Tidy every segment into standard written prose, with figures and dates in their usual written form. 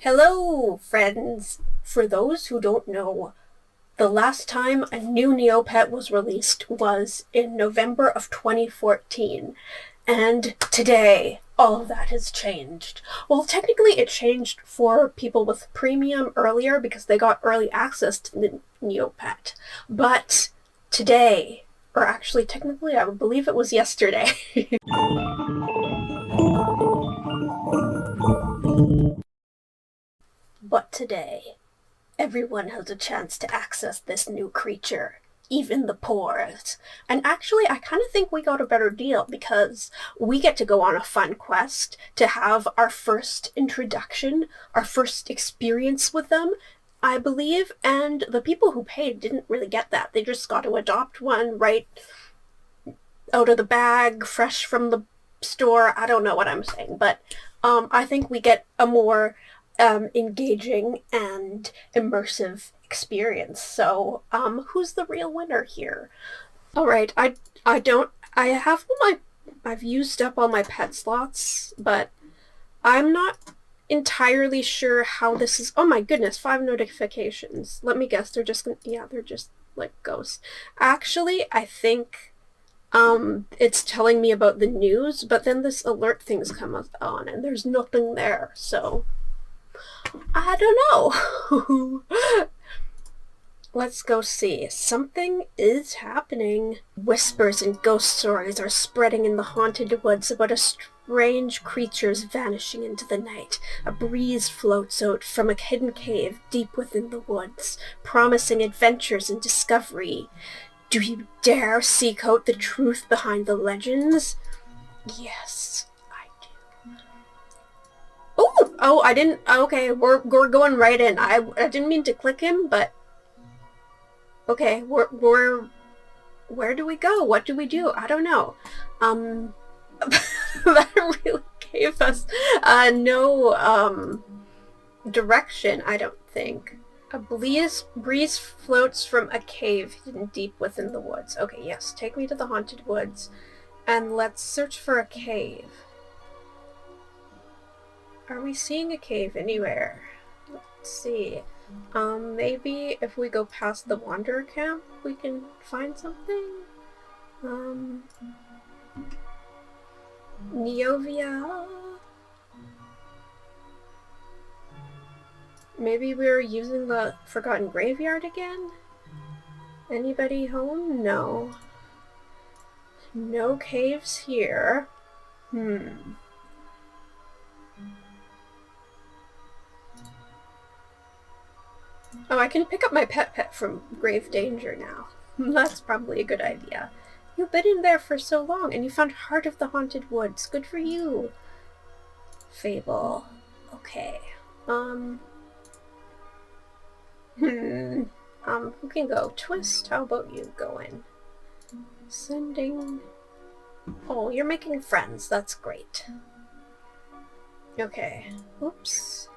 Hello, friends! For those who don't know, the last time a new Neopet was released was in November of 2014, and today all of that has changed. Well, technically it changed for people with premium earlier because they got early access to the Neopet, but today, or actually technically I believe it was yesterday, but today, everyone has a chance to access this new creature, even the poorest. And actually, I kind of think we got a better deal because we get to go on a fun quest to have our first introduction, our first experience with them, I believe, and the people who paid didn't really get that. They just got to adopt one right out of the bag, fresh from the store. I don't know what I'm saying, but I think we get a more engaging and immersive experience. So, who's the real winner here? All right, I've used up all my pet slots, but I'm not entirely sure how this is. Oh my goodness, 5 notifications. Let me guess, they're just like ghosts. Actually, I think it's telling me about the news, but then this alert thing's come on and there's nothing there, so I don't know. Let's go see. Something is happening. Whispers and ghost stories are spreading in the haunted woods about a strange creatures vanishing into the night. A breeze floats out from a hidden cave deep within the woods, promising adventures and discovery. Do you dare seek out the truth behind the legends? Yes. Oh, I didn't. Okay, we're going right in. I didn't mean to click him, but okay, where do we go? What do we do? I don't know. That really gave us no direction, I don't think. A breeze floats from a cave hidden deep within the woods. Okay, yes, take me to the haunted woods, and let's search for a cave. Are we seeing a cave anywhere? Let's see. Maybe if we go past the Wanderer camp, we can find something? Neovia? Maybe we're using the Forgotten Graveyard again? Anybody home? No. No caves here. Oh, I can pick up my pet from grave danger now. That's probably a good idea. You've been in there for so long, and you found Heart of the Haunted Woods. Good for you. Fable. Okay. Who can go? Twist, how about you go in? Sending... Oh, you're making friends. That's great. Okay. Oops.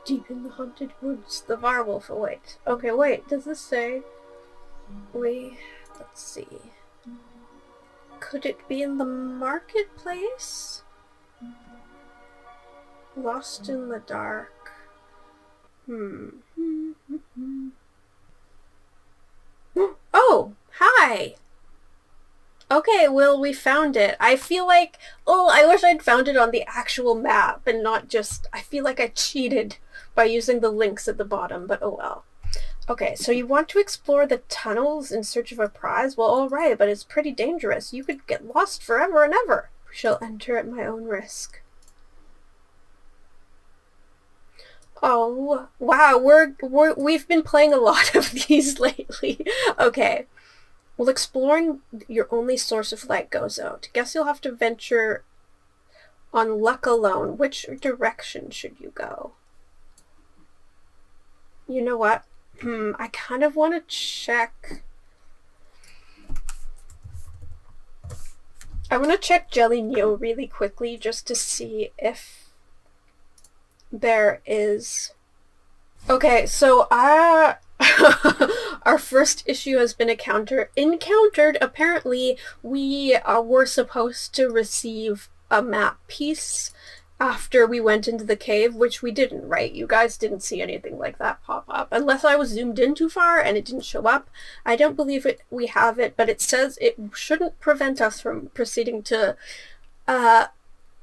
Deep in the haunted woods, the Varwolf awaits. Okay, wait, does this say... Let's see. Could it be in the marketplace? Lost in the dark. Oh, hi! Okay, well, we found it. I feel like... Oh, I wish I'd found it on the actual map and not just... I feel like I cheated by using the links at the bottom, but oh well. Okay, so you want to explore the tunnels in search of a prize? Well, alright, but it's pretty dangerous. You could get lost forever and ever. Shall enter at my own risk. Oh, wow, we've been playing a lot of these lately. Okay. Well, exploring your only source of light goes out. Guess you'll have to venture on luck alone. Which direction should you go? You know what? I kind of want to check... I want to check Jelly Neo really quickly just to see if there is... Okay, so our first issue has been encountered. Apparently, we were supposed to receive a map piece after we went into the cave, which we didn't, right? You guys didn't see anything like that pop up. Unless I was zoomed in too far and it didn't show up. I don't believe we have it, but it says it shouldn't prevent us from proceeding to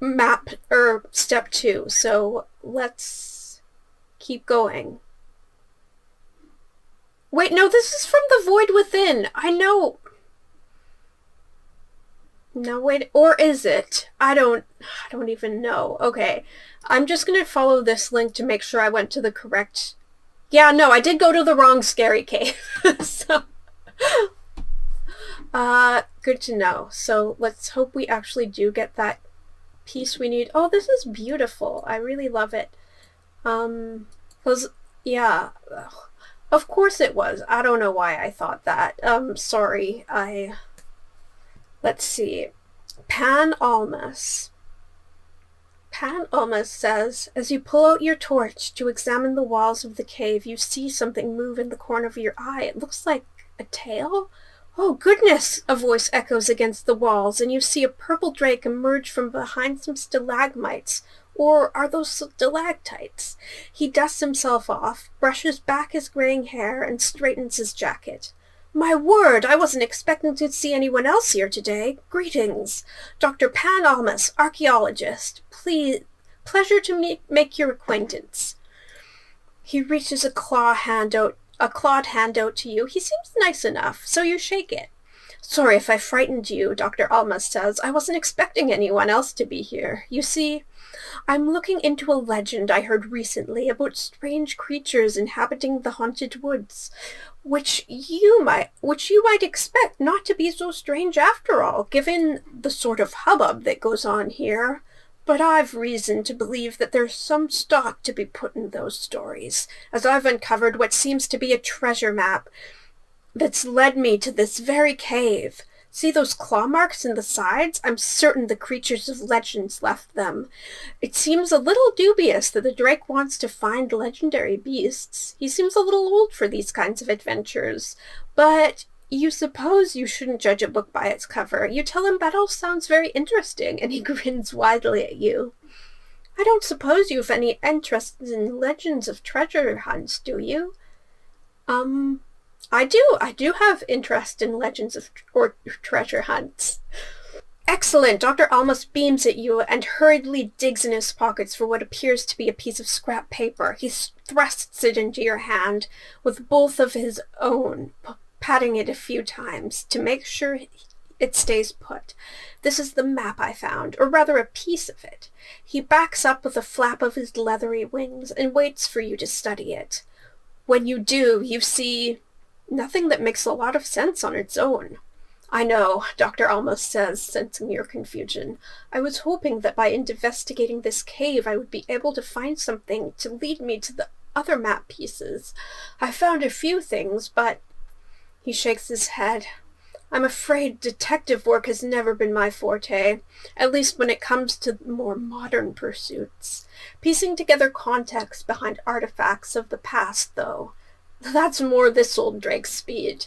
map or step 2. So let's keep going. Wait, no, this is from the Void Within. I know. No, wait, or is it? I don't even know. Okay, I'm just gonna follow this link to make sure I went to the correct... Yeah, no, I did go to the wrong scary cave. So, good to know. So let's hope we actually do get that piece we need. Oh, this is beautiful. I really love it. Yeah, of course it was. I don't know why I thought that. Sorry, Let's see. Pan Almas. Pan Almas says, as you pull out your torch to examine the walls of the cave, you see something move in the corner of your eye. It looks like a tail? Oh, goodness! A voice echoes against the walls, and you see a purple drake emerge from behind some stalagmites. Or are those stalactites? He dusts himself off, brushes back his graying hair, and straightens his jacket. My word, I wasn't expecting to see anyone else here today. Greetings. Dr. Pan Almas, archaeologist. Pleasure to make your acquaintance. He reaches a clawed hand out to you. He seems nice enough, so you shake it. Sorry if I frightened you, Dr. Almas says. I wasn't expecting anyone else to be here. You see, I'm looking into a legend I heard recently about strange creatures inhabiting the haunted woods, which you might expect not to be so strange after all, given the sort of hubbub that goes on here. But I've reason to believe that there's some stock to be put in those stories, as I've uncovered what seems to be a treasure map that's led me to this very cave. See those claw marks in the sides? I'm certain the creatures of legends left them. It seems a little dubious that the Drake wants to find legendary beasts. He seems a little old for these kinds of adventures. But you suppose you shouldn't judge a book by its cover. You tell him that all sounds very interesting, and he grins widely at you. I don't suppose you have any interest in legends of treasure hunts, do you? I do have interest in legends of or treasure hunts. Excellent! Dr. Almas beams at you and hurriedly digs in his pockets for what appears to be a piece of scrap paper. He thrusts it into your hand with both of his own, patting it a few times to make sure it stays put. This is the map I found, or rather a piece of it. He backs up with a flap of his leathery wings and waits for you to study it. When you do, you see nothing that makes a lot of sense on its own. I know, Dr. Almas says, sensing your confusion. I was hoping that by investigating this cave I would be able to find something to lead me to the other map pieces. I found a few things, but... He shakes his head. I'm afraid detective work has never been my forte, at least when it comes to more modern pursuits. Piecing together context behind artifacts of the past, though. That's more this old Drake's speed.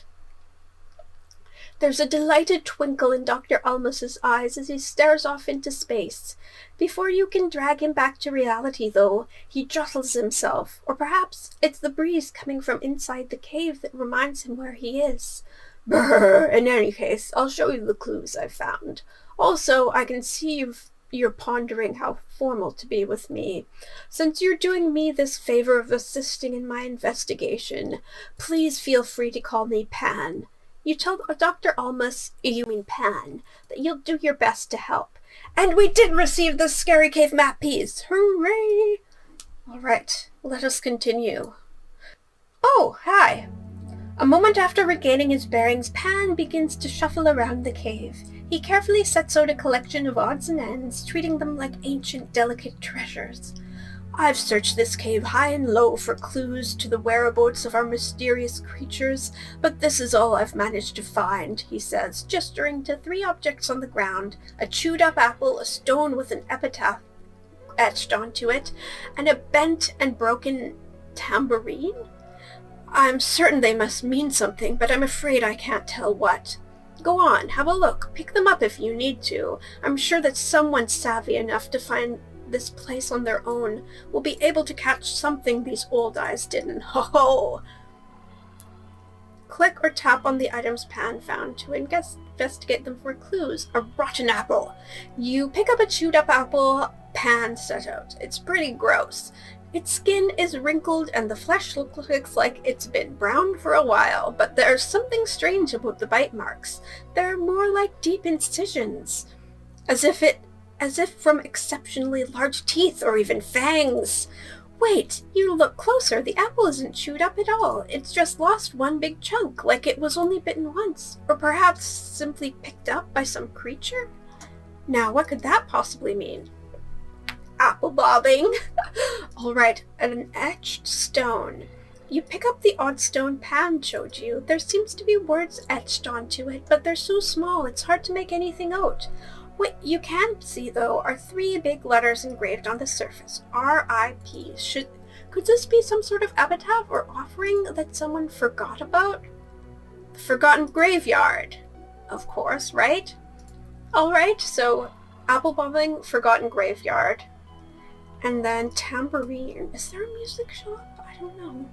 There's a delighted twinkle in Dr. Almas's eyes as he stares off into space. Before you can drag him back to reality, though, he jostles himself, or perhaps it's the breeze coming from inside the cave that reminds him where he is. Brrr! In any case, I'll show you the clues I've found. Also, I can see you're pondering how formal to be with me. Since you're doing me this favor of assisting in my investigation, please feel free to call me Pan. You tell Dr. Almas, you mean Pan, that you'll do your best to help. And we did receive the Scary Cave map piece! Hooray! Alright, let us continue. Oh, hi! A moment after regaining his bearings, Pan begins to shuffle around the cave. He carefully sets out a collection of odds and ends, treating them like ancient, delicate treasures. I've searched this cave high and low for clues to the whereabouts of our mysterious creatures, but this is all I've managed to find, he says, gesturing to 3 objects on the ground, a chewed-up apple, a stone with an epitaph etched onto it, and a bent and broken tambourine? I'm certain they must mean something, but I'm afraid I can't tell what. Go on, have a look. Pick them up if you need to. I'm sure that someone's savvy enough to find this place on their own will be able to catch something these old eyes didn't. Ho ho! Click or tap on the items Pan found to investigate them for clues. A rotten apple. You pick up a chewed up apple Pan set out. It's pretty gross. Its skin is wrinkled and the flesh looks like it's been brown for a while, but there's something strange about the bite marks. They're more like deep incisions, as if from exceptionally large teeth or even fangs. Wait, you look closer. The apple isn't chewed up at all. It's just lost one big chunk, like it was only bitten once, or perhaps simply picked up by some creature? Now, what could that possibly mean? Apple bobbing. Alright, an etched stone. You pick up the odd stone Pan showed you. There seems to be words etched onto it, but they're so small it's hard to make anything out. What you can see, though, are 3 big letters engraved on the surface. R.I.P. Could this be some sort of epitaph or offering that someone forgot about? The Forgotten Graveyard. Of course, right? Alright, so apple bobbing, Forgotten Graveyard. And then tambourine. Is there a music shop? I don't know.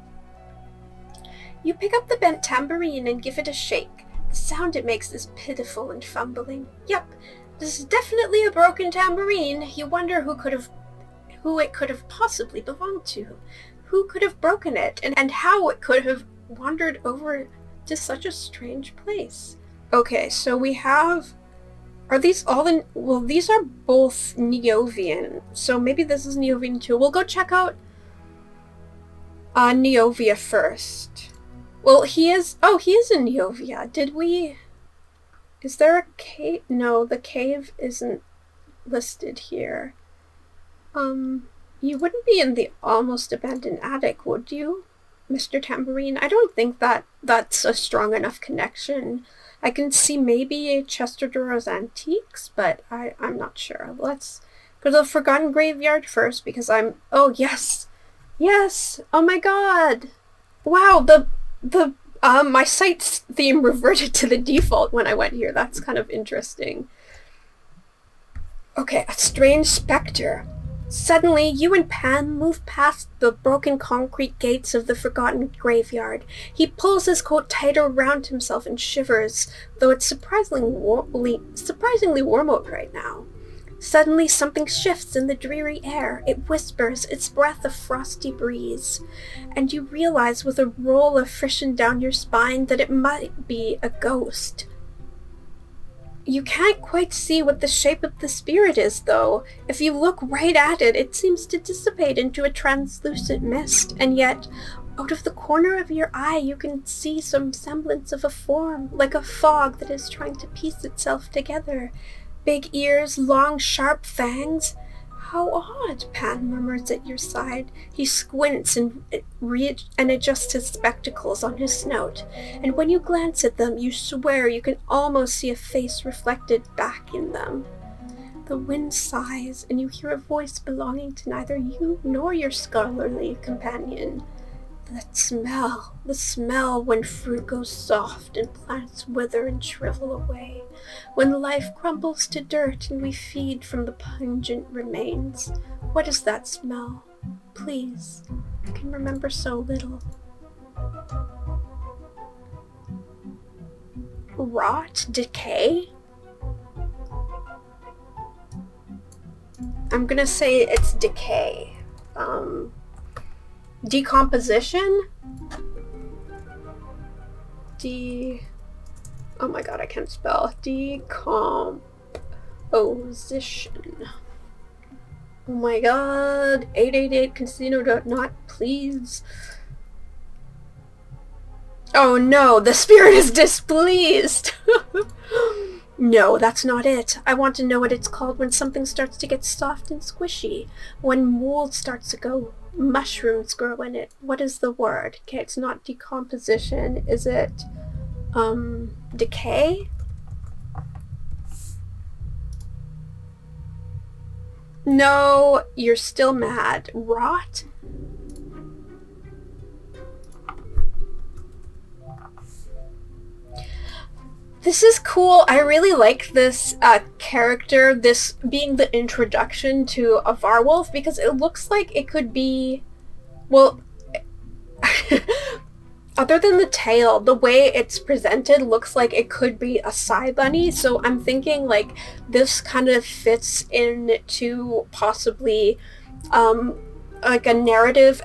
You pick up the bent tambourine and give it a shake. The sound it makes is pitiful and fumbling. Yep, this is definitely a broken tambourine. You wonder who it could have possibly belonged to. Who could have broken it, and how it could have wandered over to such a strange place. Okay, so we have... Are these all in... Well, these are both Neovian, so maybe this is Neovian too. We'll go check out Neovia first. Well, he is... Oh, he is in Neovia. Did we... Is there a cave? No, the cave isn't listed here. You wouldn't be in the almost abandoned attic, would you, Mr. Tambourine? I don't think that's a strong enough connection. I can see maybe Chester Dura's Antiques, but I'm not sure. Let's go to the Forgotten Graveyard first because I'm... Oh, yes! Yes! Oh my god! Wow, my site's theme reverted to the default when I went here. That's kind of interesting. Okay, a strange specter. Suddenly, you and Pan move past the broken concrete gates of the Forgotten Graveyard. He pulls his coat tighter around himself and shivers, though it's surprisingly warm out right now. Suddenly, something shifts in the dreary air. It whispers, its breath a frosty breeze. And you realize with a roll of friction down your spine that it might be a ghost. You can't quite see what the shape of the spirit is, though. If you look right at it, it seems to dissipate into a translucent mist, and yet, out of the corner of your eye, you can see some semblance of a form, like a fog that is trying to piece itself together. Big ears, long, sharp fangs. How odd, Pan murmurs at your side. He squints and adjusts his spectacles on his snout, and when you glance at them, you swear you can almost see a face reflected back in them. The wind sighs, and you hear a voice belonging to neither you nor your scholarly companion. That smell, the smell when fruit goes soft and plants wither and shrivel away, when life crumbles to dirt and we feed from the pungent remains. What is that smell? Please, I can remember so little. Rot? Decay? I'm gonna say it's decay. Decomposition? Oh my god, I can't spell. Decomposition. Oh my god. 888casino.not, please. Oh no, the spirit is displeased! No, that's not it. I want to know what it's called when something starts to get soft and squishy. When mold starts to go, mushrooms grow in it. What is the word? Okay, it's not decomposition. Is it, decay? No, you're still mad. Rot? This is cool. I really like this character, this being the introduction to a Varwolf, because it looks like it could be, well, other than the tail, the way it's presented looks like it could be a Psy Bunny, so I'm thinking like this kind of fits into possibly like a narrative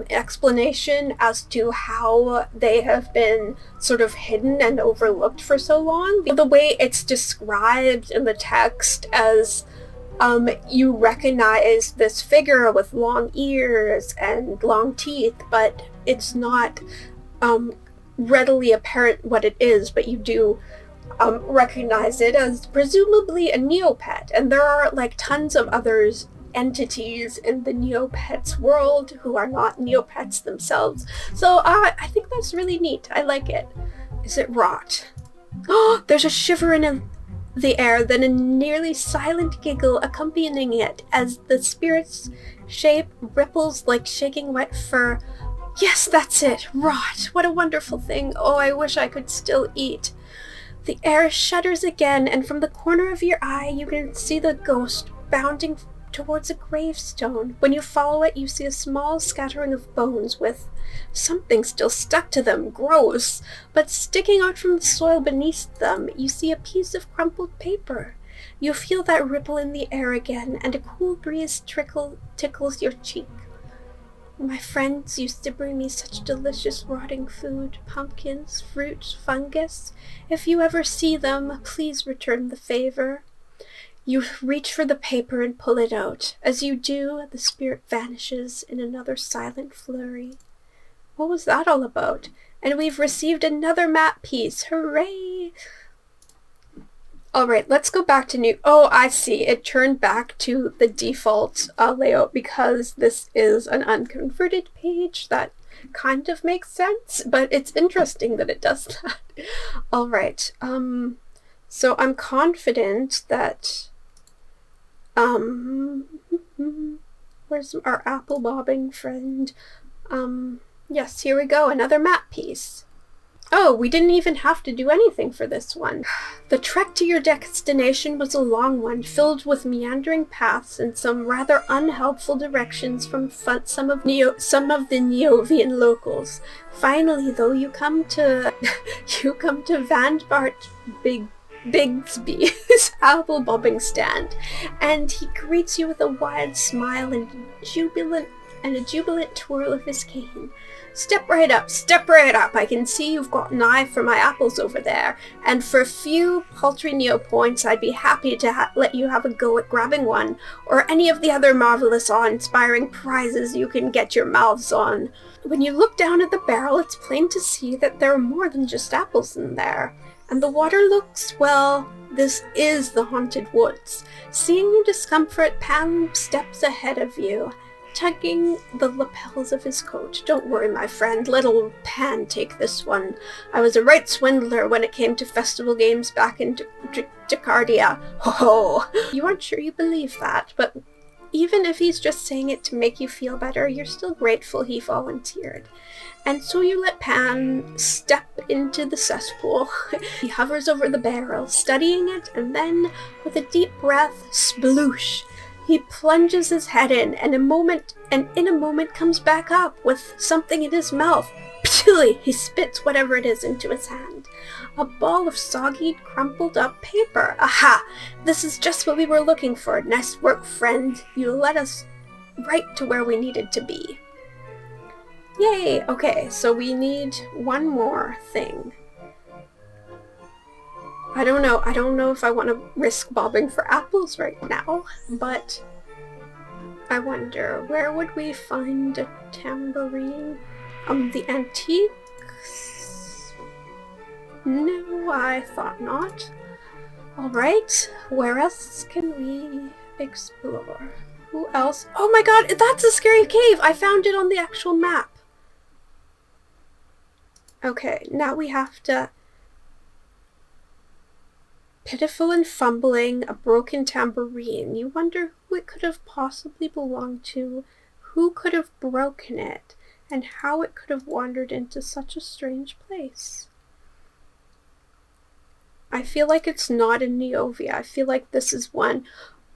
explanation as to how they have been sort of hidden and overlooked for so long. The way it's described in the text as you recognize this figure with long ears and long teeth, but it's not readily apparent what it is, but you do recognize it as presumably a Neopet. And there are like tons of others entities in the Neopets world who are not Neopets themselves. So I think that's really neat. I like it. Is it rot? Oh, there's a shiver in the air, then a nearly silent giggle accompanying it as the spirit's shape ripples like shaking wet fur. Yes, that's it. Rot. What a wonderful thing. Oh, I wish I could still eat. The air shudders again, and from the corner of your eye you can see the ghost bounding towards a gravestone. When you follow it, you see a small scattering of bones with something still stuck to them. Gross. But sticking out from the soil beneath them, you see a piece of crumpled paper. You feel that ripple in the air again, and a cool breeze tickles your cheek. My friends used to bring me such delicious rotting food, pumpkins, fruit, fungus. If you ever see them, please return the favor. You reach for the paper and pull it out. As you do, the spirit vanishes in another silent flurry. What was that all about? And we've received another map piece. Hooray! Alright, let's go back to new... Oh, I see. It turned back to the default layout because this is an unconverted page. That kind of makes sense, but it's interesting that it does that. Alright, so I'm confident that... where's our apple bobbing friend? Yes, here we go. Another map piece. Oh, we didn't even have to do anything for this one. The trek to your destination was a long one, filled with meandering paths and some rather unhelpful directions from some of the Neovian locals. Finally, though, you come to Van Bart Bigsby's apple bobbing stand, and he greets you with a wide smile and a jubilant twirl of his cane. Step right up, I can see you've got an eye for my apples over there, and for a few paltry Neopoints I'd be happy to let you have a go at grabbing one, or any of the other marvelous awe-inspiring prizes you can get your mouths on. When you look down at the barrel, it's plain to see that there are more than just apples in there. And the water looks, well, this is the haunted woods. Seeing your discomfort, Pan steps ahead of you, tugging the lapels of his coat. Don't worry, my friend, let old Pan take this one. I was a right swindler when it came to festival games back in Dacardia. Ho ho! You aren't sure you believe that, but even if he's just saying it to make you feel better, you're still grateful he volunteered. And so you let Pan step into the cesspool. He hovers over the barrel, studying it, and then, with a deep breath, sploosh! He plunges his head in, and in a moment comes back up with something in his mouth. Pshh! He spits whatever it is into his hand. A ball of soggy, crumpled up paper. Aha! This is just what we were looking for. Nice work, friend. You led us right to where we needed to be. Yay! Okay, so we need one more thing. I don't know if I want to risk bobbing for apples right now, but I wonder, where would we find a tambourine? The antiques? No, I thought not. Alright, where else can we explore? Who else? Oh my god, that's a scary cave! I found it on the actual map. Okay, now we have to... Pitiful and fumbling, a broken tambourine. You wonder who it could have possibly belonged to, who could have broken it, and how it could have wandered into such a strange place. I feel like it's not in Neovia. I feel like this is one.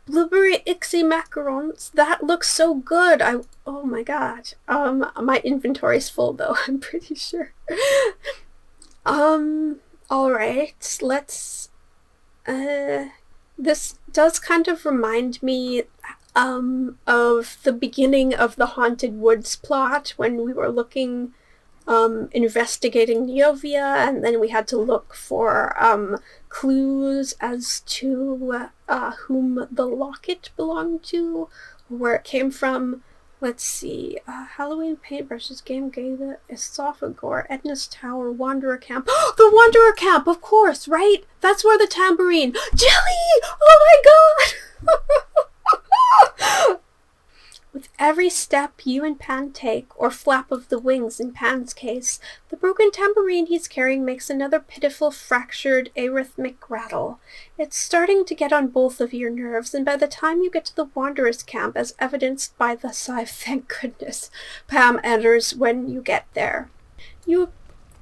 Blueberry Ixie macarons. That looks so good. Oh my god. My inventory's full though, I'm pretty sure. Alright, let's this does kind of remind me of the beginning of the Haunted Woods plot when we were looking investigating Neovia, and then we had to look for clues as to whom the locket belonged to, where it came from. Let's see. Halloween paintbrushes, Game Gala, Esophagore, Edna's Tower, Wanderer Camp. The Wanderer Camp, of course, right? That's where the tambourine. Jelly! Oh my god! With every step you and Pan take, or flap of the wings in Pan's case, the broken tambourine he's carrying makes another pitiful, fractured, arrhythmic rattle. It's starting to get on both of your nerves, and by the time you get to the Wanderer's Camp, as evidenced by the sigh, thank goodness, Pam enters when you get there.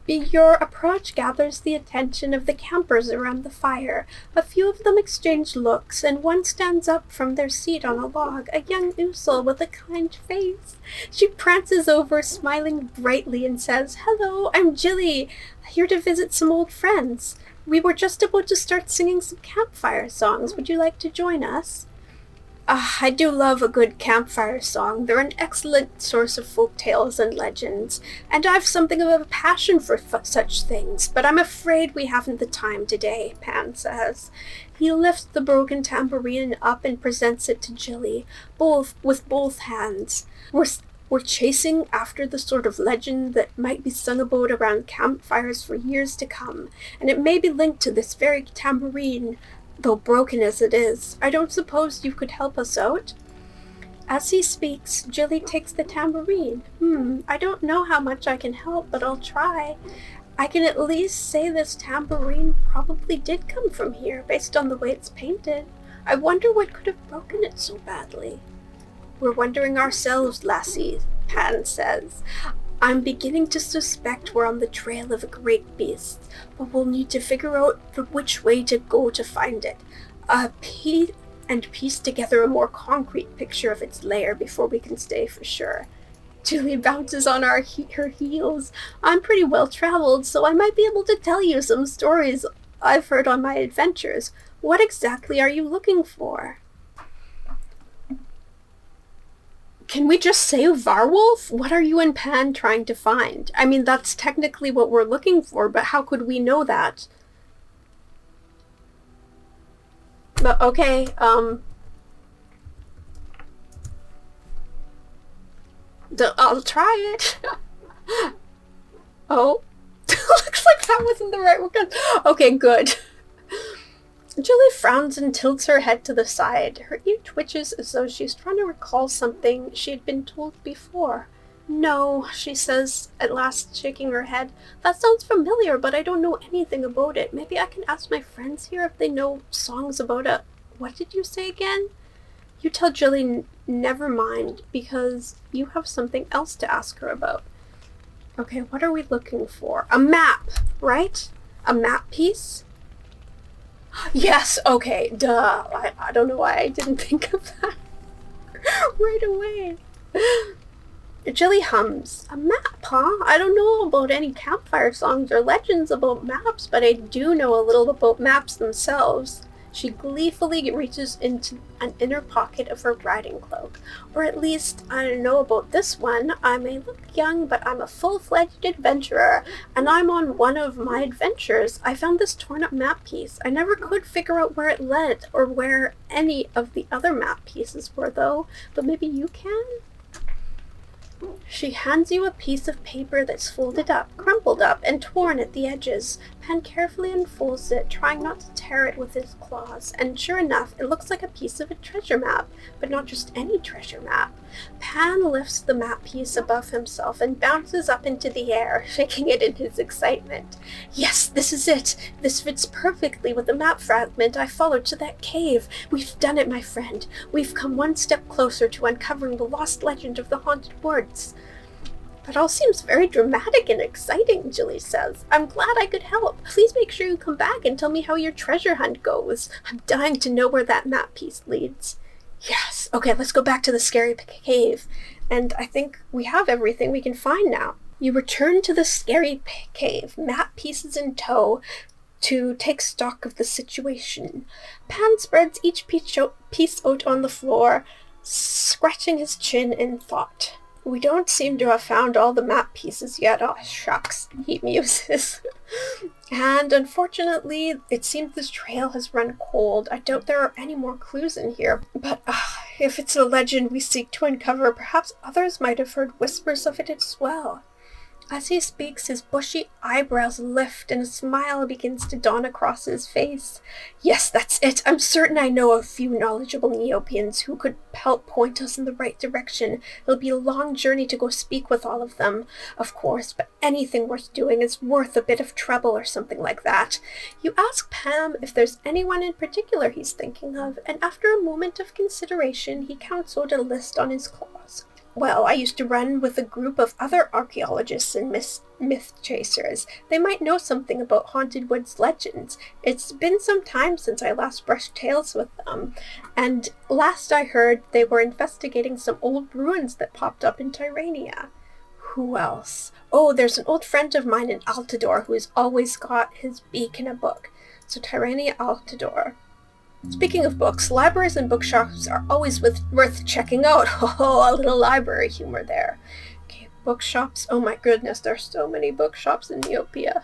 Your approach gathers the attention of the campers around the fire. A few of them exchange looks, and one stands up from their seat on a log, a young Usul with a kind face. She prances over, smiling brightly, and says, "Hello, I'm Jilly, here to visit some old friends. We were just about to start singing some campfire songs. Would you like to join us?" I do love a good campfire song. They're an excellent source of folk tales and legends, and I've something of a passion for such things, but I'm afraid we haven't the time today, Pan says. He lifts the broken tambourine up and presents it to Jilly, with both hands. We're chasing after the sort of legend that might be sung about around campfires for years to come, and it may be linked to this very tambourine, though broken as it is. I don't suppose you could help us out? As he speaks, Jilly takes the tambourine. I don't know how much I can help, but I'll try. I can at least say this tambourine probably did come from here, based on the way it's painted. I wonder what could have broken it so badly. We're wondering ourselves, lassie, Pan says. I'm beginning to suspect we're on the trail of a great beast, but we'll need to figure out which way to go to find it. Piece together a more concrete picture of its lair before we can stay for sure. Julie bounces on her heels. I'm pretty well traveled, so I might be able to tell you some stories I've heard on my adventures. What exactly are you looking for? Can we just say Varwolf? What are you and Pan trying to find? I mean, that's technically what we're looking for, but how could we know that? But okay, I'll try it. Oh, looks like that wasn't the right one. Okay, good. Julie frowns and tilts her head to the side. Her ear twitches as though she's trying to recall something she had been told before. No, she says, at last shaking her head. That sounds familiar, but I don't know anything about it. Maybe I can ask my friends here if they know songs about it. What did you say again? You tell Julie never mind, because you have something else to ask her about. Okay, what are we looking for? A map, right? A map piece? Yes, okay, duh. I don't know why I didn't think of that right away. Jilly hums. A map, huh? I don't know about any campfire songs or legends about maps, but I do know a little about maps themselves. She gleefully reaches into an inner pocket of her riding cloak. Or at least, I know about this one. I may look young, but I'm a full-fledged adventurer, and I'm on one of my adventures. I found this torn-up map piece. I never could figure out where it led, or where any of the other map pieces were, though. But maybe you can? She hands you a piece of paper that's folded up, crumpled up, and torn at the edges. Pan carefully unfolds it, trying not to tear it with his claws, and sure enough, it looks like a piece of a treasure map, but not just any treasure map. Pan lifts the map piece above himself and bounces up into the air, shaking it in his excitement. Yes, this is it! This fits perfectly with the map fragment I followed to that cave. We've done it, my friend. We've come one step closer to uncovering the lost legend of the Haunted Woods. That all seems very dramatic and exciting, Jilly says. I'm glad I could help. Please make sure you come back and tell me how your treasure hunt goes. I'm dying to know where that map piece leads. Yes. Okay, let's go back to the scary cave. And I think we have everything we can find now. You return to the scary cave, map pieces in tow, to take stock of the situation. Pan spreads each piece out on the floor, scratching his chin in thought. We don't seem to have found all the map pieces yet. Oh, shucks, he muses. And unfortunately, it seems this trail has run cold. I doubt there are any more clues in here. But if it's a legend we seek to uncover, perhaps others might have heard whispers of it as well. As he speaks, his bushy eyebrows lift and a smile begins to dawn across his face. Yes, that's it. I'm certain I know a few knowledgeable Neopians who could help point us in the right direction. It'll be a long journey to go speak with all of them, of course, but anything worth doing is worth a bit of trouble or something like that. You ask Pam if there's anyone in particular he's thinking of, and after a moment of consideration, he counts out a list on his claws. Well, I used to run with a group of other archaeologists and myth chasers. They might know something about Haunted Woods legends. It's been some time since I last brushed tails with them, and last I heard they were investigating some old ruins that popped up in Tyrania. Who else? Oh, there's an old friend of mine in Altador who has always got his beak in a book. So Tyrania, Altador. Speaking of books, libraries and bookshops are always worth checking out. Oh, a little library humor there. Okay, bookshops. Oh my goodness, there's so many bookshops in Neopia.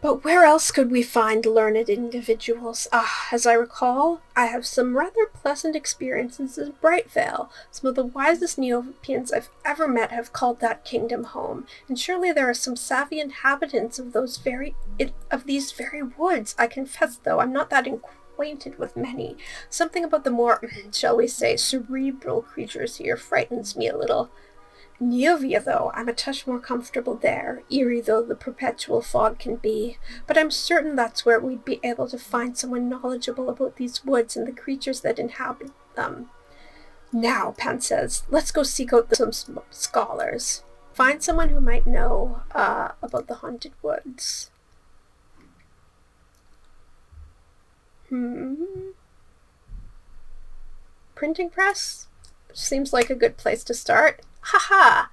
But where else could we find learned individuals? As I recall, I have some rather pleasant experiences in Brightvale. Some of the wisest Neopians I've ever met have called that kingdom home, and surely there are some savvy inhabitants of these very woods. I confess, though, I'm not that acquainted with many. Something about the more, shall we say, cerebral creatures here frightens me a little. Neovia, though, I'm a touch more comfortable there, eerie though the perpetual fog can be, but I'm certain that's where we'd be able to find someone knowledgeable about these woods and the creatures that inhabit them. Now, Pan says, let's go seek out some scholars. Find someone who might know about the Haunted Woods. Printing press? Seems like a good place to start. Ha!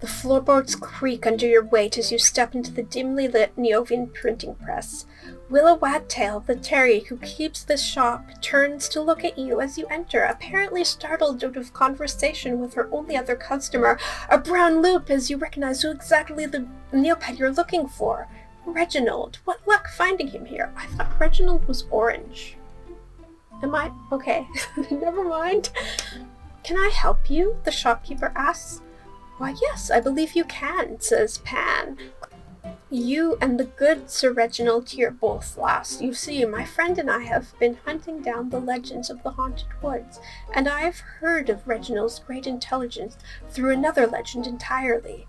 The floorboards creak under your weight as you step into the dimly lit Neovian printing press. Willa Wagtail, the terrier who keeps this shop, turns to look at you as you enter, apparently startled out of conversation with her only other customer, a brown loop, as you recognize who exactly the Neopet you're looking for. Reginald. What luck finding him here. I thought Reginald was orange. Am I? Okay. Never mind. Can I help you? The shopkeeper asks. Why, yes, I believe you can, says Pan. You and the good Sir Reginald here both last. You see, my friend and I have been hunting down the legends of the Haunted Woods, and I have heard of Reginald's great intelligence through another legend entirely.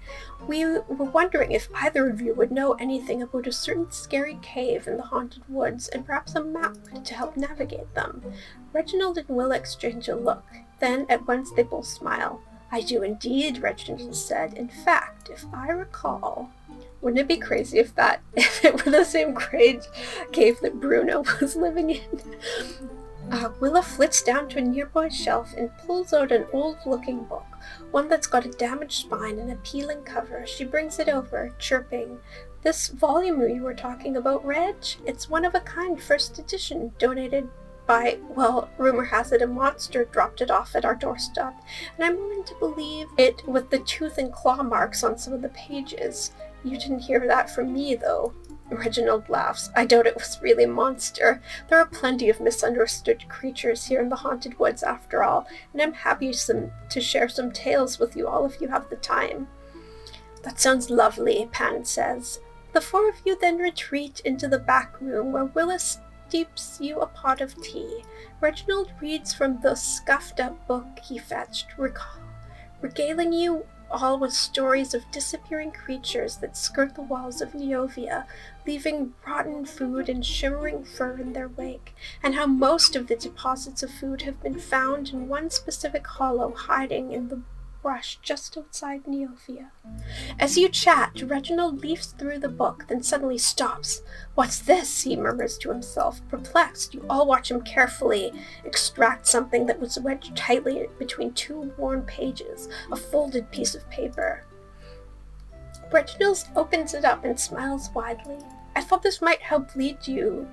We were wondering if either of you would know anything about a certain scary cave in the Haunted Woods, and perhaps a map to help navigate them. Reginald and Will exchange a look. Then, at once, they both smile. I do indeed, Reginald said. In fact, if I recall... Wouldn't it be crazy if it were the same cave that Bruno was living in? Willa flits down to a nearby shelf and pulls out an old-looking book, one that's got a damaged spine and a peeling cover. She brings it over, chirping. This volume we were talking about, Reg? It's one of a kind, first edition, donated by, well, rumor has it a monster dropped it off at our doorstep, and I'm willing to believe it with the tooth and claw marks on some of the pages. You didn't hear that from me, though. Reginald laughs. I doubt it was really a monster. There are plenty of misunderstood creatures here in the Haunted Woods, after all, and I'm happy to share some tales with you all if you have the time. That sounds lovely, Pan says. The four of you then retreat into the back room where Willis steeps you a pot of tea. Reginald reads from the scuffed-up book he fetched, regaling you all with stories of disappearing creatures that skirt the walls of Neovia, leaving rotten food and shimmering fur in their wake, and how most of the deposits of food have been found in one specific hollow hiding in the brush just outside Neophia. As you chat, Reginald leafs through the book, then suddenly stops. "What's this?" he murmurs to himself. Perplexed, you all watch him carefully extract something that was wedged tightly between two worn pages, a folded piece of paper. Reginald opens it up and smiles widely. "I thought this might help lead you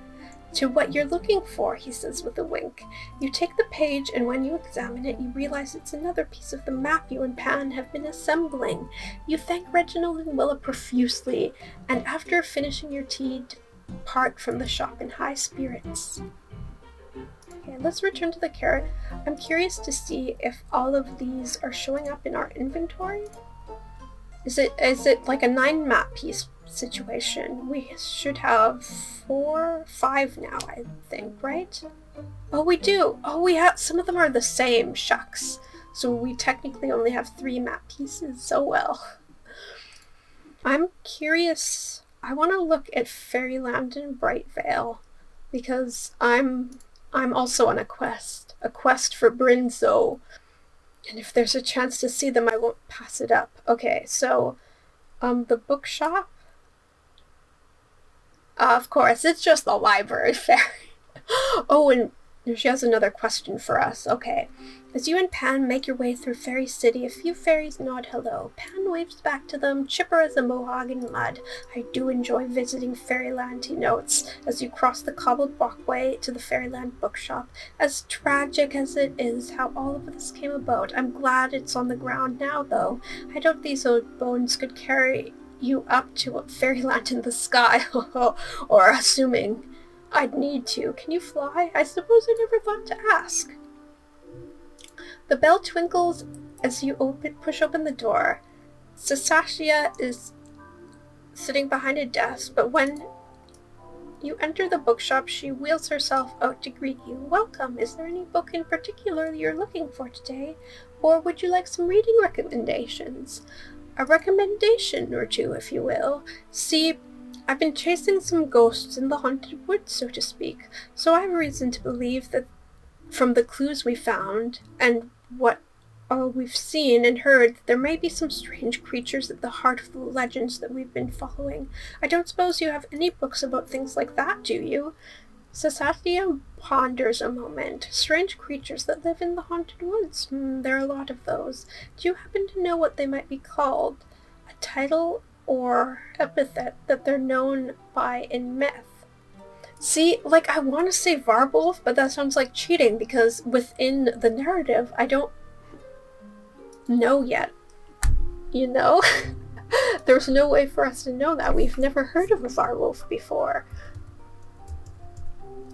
to what you're looking for," he says with a wink. You take the page, and when you examine it, you realize it's another piece of the map you and Pan have been assembling. You thank Reginald and Willa profusely, and after finishing your tea, depart from the shop in high spirits. Okay, let's return to the carrot. I'm curious to see if all of these are showing up in our inventory. Is it like a 9 map piece situation? We should have 4, 5 now, I think, right? Oh, we do. Oh, we have, some of them are the same. Shucks. So we technically only have 3 map pieces. So well. I'm curious. I want to look at Fairyland and Brightvale because I'm also on a quest for Brinzo. And if there's a chance to see them, I won't pass it up. Okay, so, the bookshop? Of course, it's just the library fairy. Oh, and she has another question for us. Okay. As you and Pan make your way through Fairy City, a few fairies nod hello. Pan waves back to them, chipper as a mohawk in mud. "I do enjoy visiting Fairyland," he notes, as you cross the cobbled walkway to the Fairyland bookshop. "As tragic as it is how all of this came about, I'm glad it's on the ground now, though. I doubt these old bones could carry you up to Fairyland in the sky, or assuming I'd need to. Can you fly? I suppose I never thought to ask." The bell twinkles as you push open the door. Sasashia is sitting behind a desk, but when you enter the bookshop, she wheels herself out to greet you. "Welcome. Is there any book in particular you're looking for today? Or would you like some reading recommendations?" "A recommendation or two, if you will. See, I've been chasing some ghosts in the haunted woods, so to speak, so I have reason to believe that from the clues we found, and what we've seen and heard, there may be some strange creatures at the heart of the legends that we've been following. I don't suppose you have any books about things like that, do you?" Sasatia ponders a moment. "Strange creatures that live in the haunted woods? There are a lot of those. Do you happen to know what they might be called? A title or epithet that they're known by in myth?" See, like, I want to say Varwolf, but that sounds like cheating, because within the narrative, I don't know yet. You know? There's no way for us to know that. We've never heard of a Varwolf before.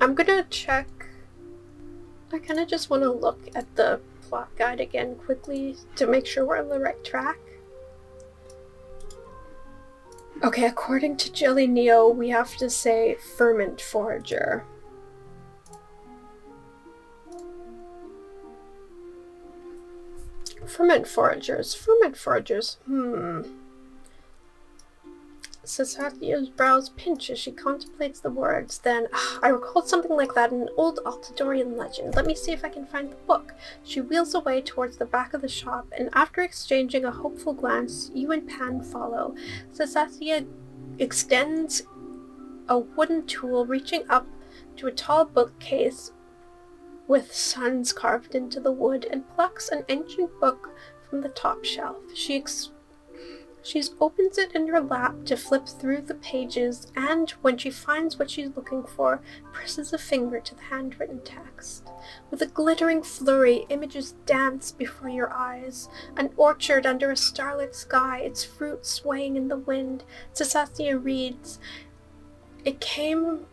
I'm gonna check. I kind of just want to look at the plot guide again quickly to make sure we're on the right track. Okay, according to Jelly Neo, we have to say Ferment Forager. Ferment Foragers. Sasatia's brows pinch as she contemplates the words. Then, I recalled something like that in an old Altadorian legend. Let me see if I can find the book. She wheels away towards the back of the shop, and after exchanging a hopeful glance, you and Pan follow. Sasatia extends a wooden tool, reaching up to a tall bookcase with suns carved into the wood, and plucks an ancient book from the top shelf. She opens it in her lap to flip through the pages, and when she finds what she's looking for, presses a finger to the handwritten text. With a glittering flurry, images dance before your eyes. An orchard under a starlit sky, its fruit swaying in the wind. Sasatia reads, "It came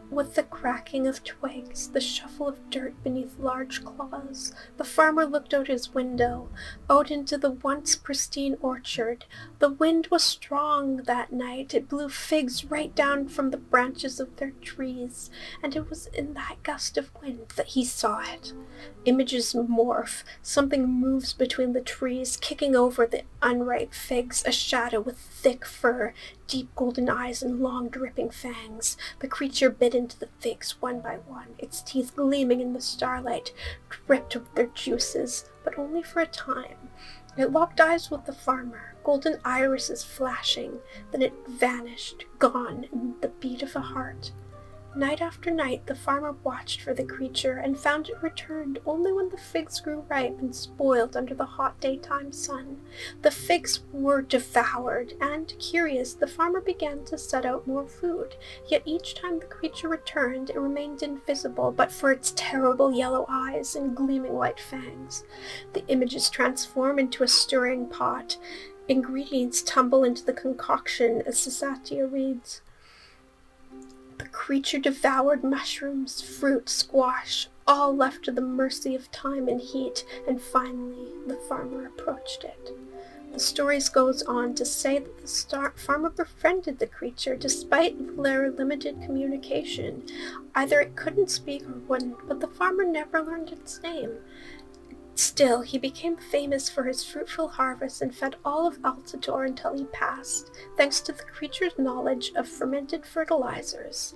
with the cracking of twigs, the shuffle of dirt beneath large claws. The farmer looked out his window, out into the once pristine orchard. The wind was strong that night. It blew figs right down from the branches of their trees, and it was in that gust of wind that he saw it." Images morph. Something moves between the trees, kicking over the unripe figs, a shadow with thick fur, deep golden eyes, and long dripping fangs. The creature bit into the figs one by one, its teeth gleaming in the starlight, dripped with their juices, but only for a time. It locked eyes with the farmer, golden irises flashing, then it vanished, gone in the beat of a heart. Night after night the farmer watched for the creature and found it returned only when the figs grew ripe and spoiled under the hot daytime sun. The figs were devoured, and, curious, the farmer began to set out more food, yet each time the creature returned it remained invisible but for its terrible yellow eyes and gleaming white fangs. The images transform into a stirring pot. Ingredients tumble into the concoction as Sasatia reads. The creature devoured mushrooms, fruit, squash, all left to the mercy of time and heat, and finally the farmer approached it. The story goes on to say that the farmer befriended the creature despite their limited communication. Either it couldn't speak or wouldn't, but the farmer never learned its name. Still, he became famous for his fruitful harvest and fed all of Altador until he passed, thanks to the creature's knowledge of fermented fertilizers.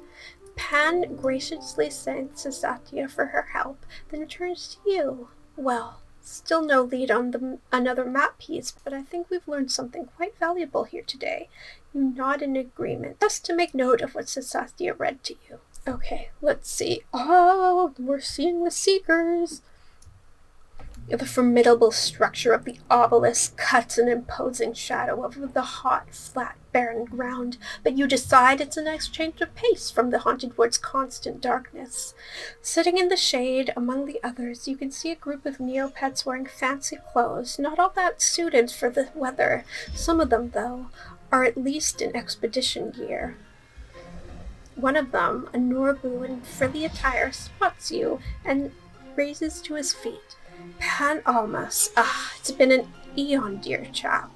Pan graciously thanks Sasatia for her help, then turns to you. Well, still no lead on another map piece, but I think we've learned something quite valuable here today. You nod in agreement, just to make note of what Sasatia read to you. Okay, let's see. Oh, we're seeing the Seekers. The formidable structure of the obelisk cuts an imposing shadow over the hot, flat, barren ground, but you decide it's a nice change of pace from the haunted wood's constant darkness. Sitting in the shade among the others, you can see a group of Neopets wearing fancy clothes, not all that suited for the weather. Some of them, though, are at least in expedition gear. One of them, a Norbu in frilly attire, spots you and raises to his feet. Pan Almas. It's been an eon, dear chap.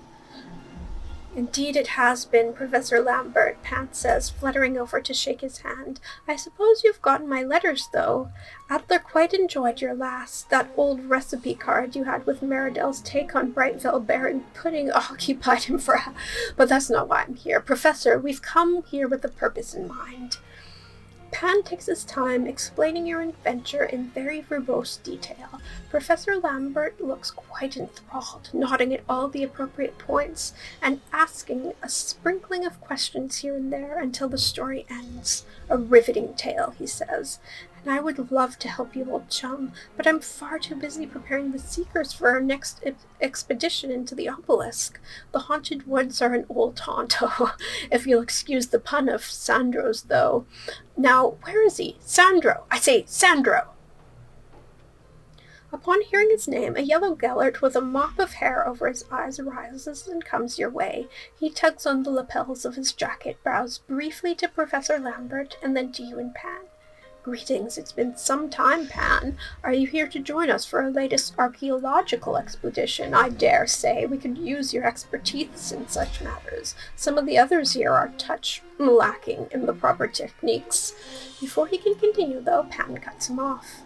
Indeed it has been, Professor Lambert, Pan says, fluttering over to shake his hand. I suppose you've gotten my letters, though. Adler quite enjoyed your last. That old recipe card you had with Meridel's take on Brightville berry pudding occupied him but that's not why I'm here. Professor, we've come here with a purpose in mind. Pan takes his time explaining your adventure in very verbose detail. Professor Lambert looks quite enthralled, nodding at all the appropriate points and asking a sprinkling of questions here and there until the story ends. A riveting tale, he says. And I would love to help you, old chum, but I'm far too busy preparing the Seekers for our next expedition into the Obelisk. The haunted woods are an old haunt, if you'll excuse the pun of Sandro's, though. Now, where is he? Sandro! I say, Sandro! Upon hearing his name, a yellow Gellert with a mop of hair over his eyes rises and comes your way. He tugs on the lapels of his jacket, bows briefly to Professor Lambert, and then to you and Pan. Greetings, it's been some time, Pan. Are you here to join us for our latest archaeological expedition? I dare say we could use your expertise in such matters. Some of the others here are a touch lacking in the proper techniques. Before he can continue, though, Pan cuts him off.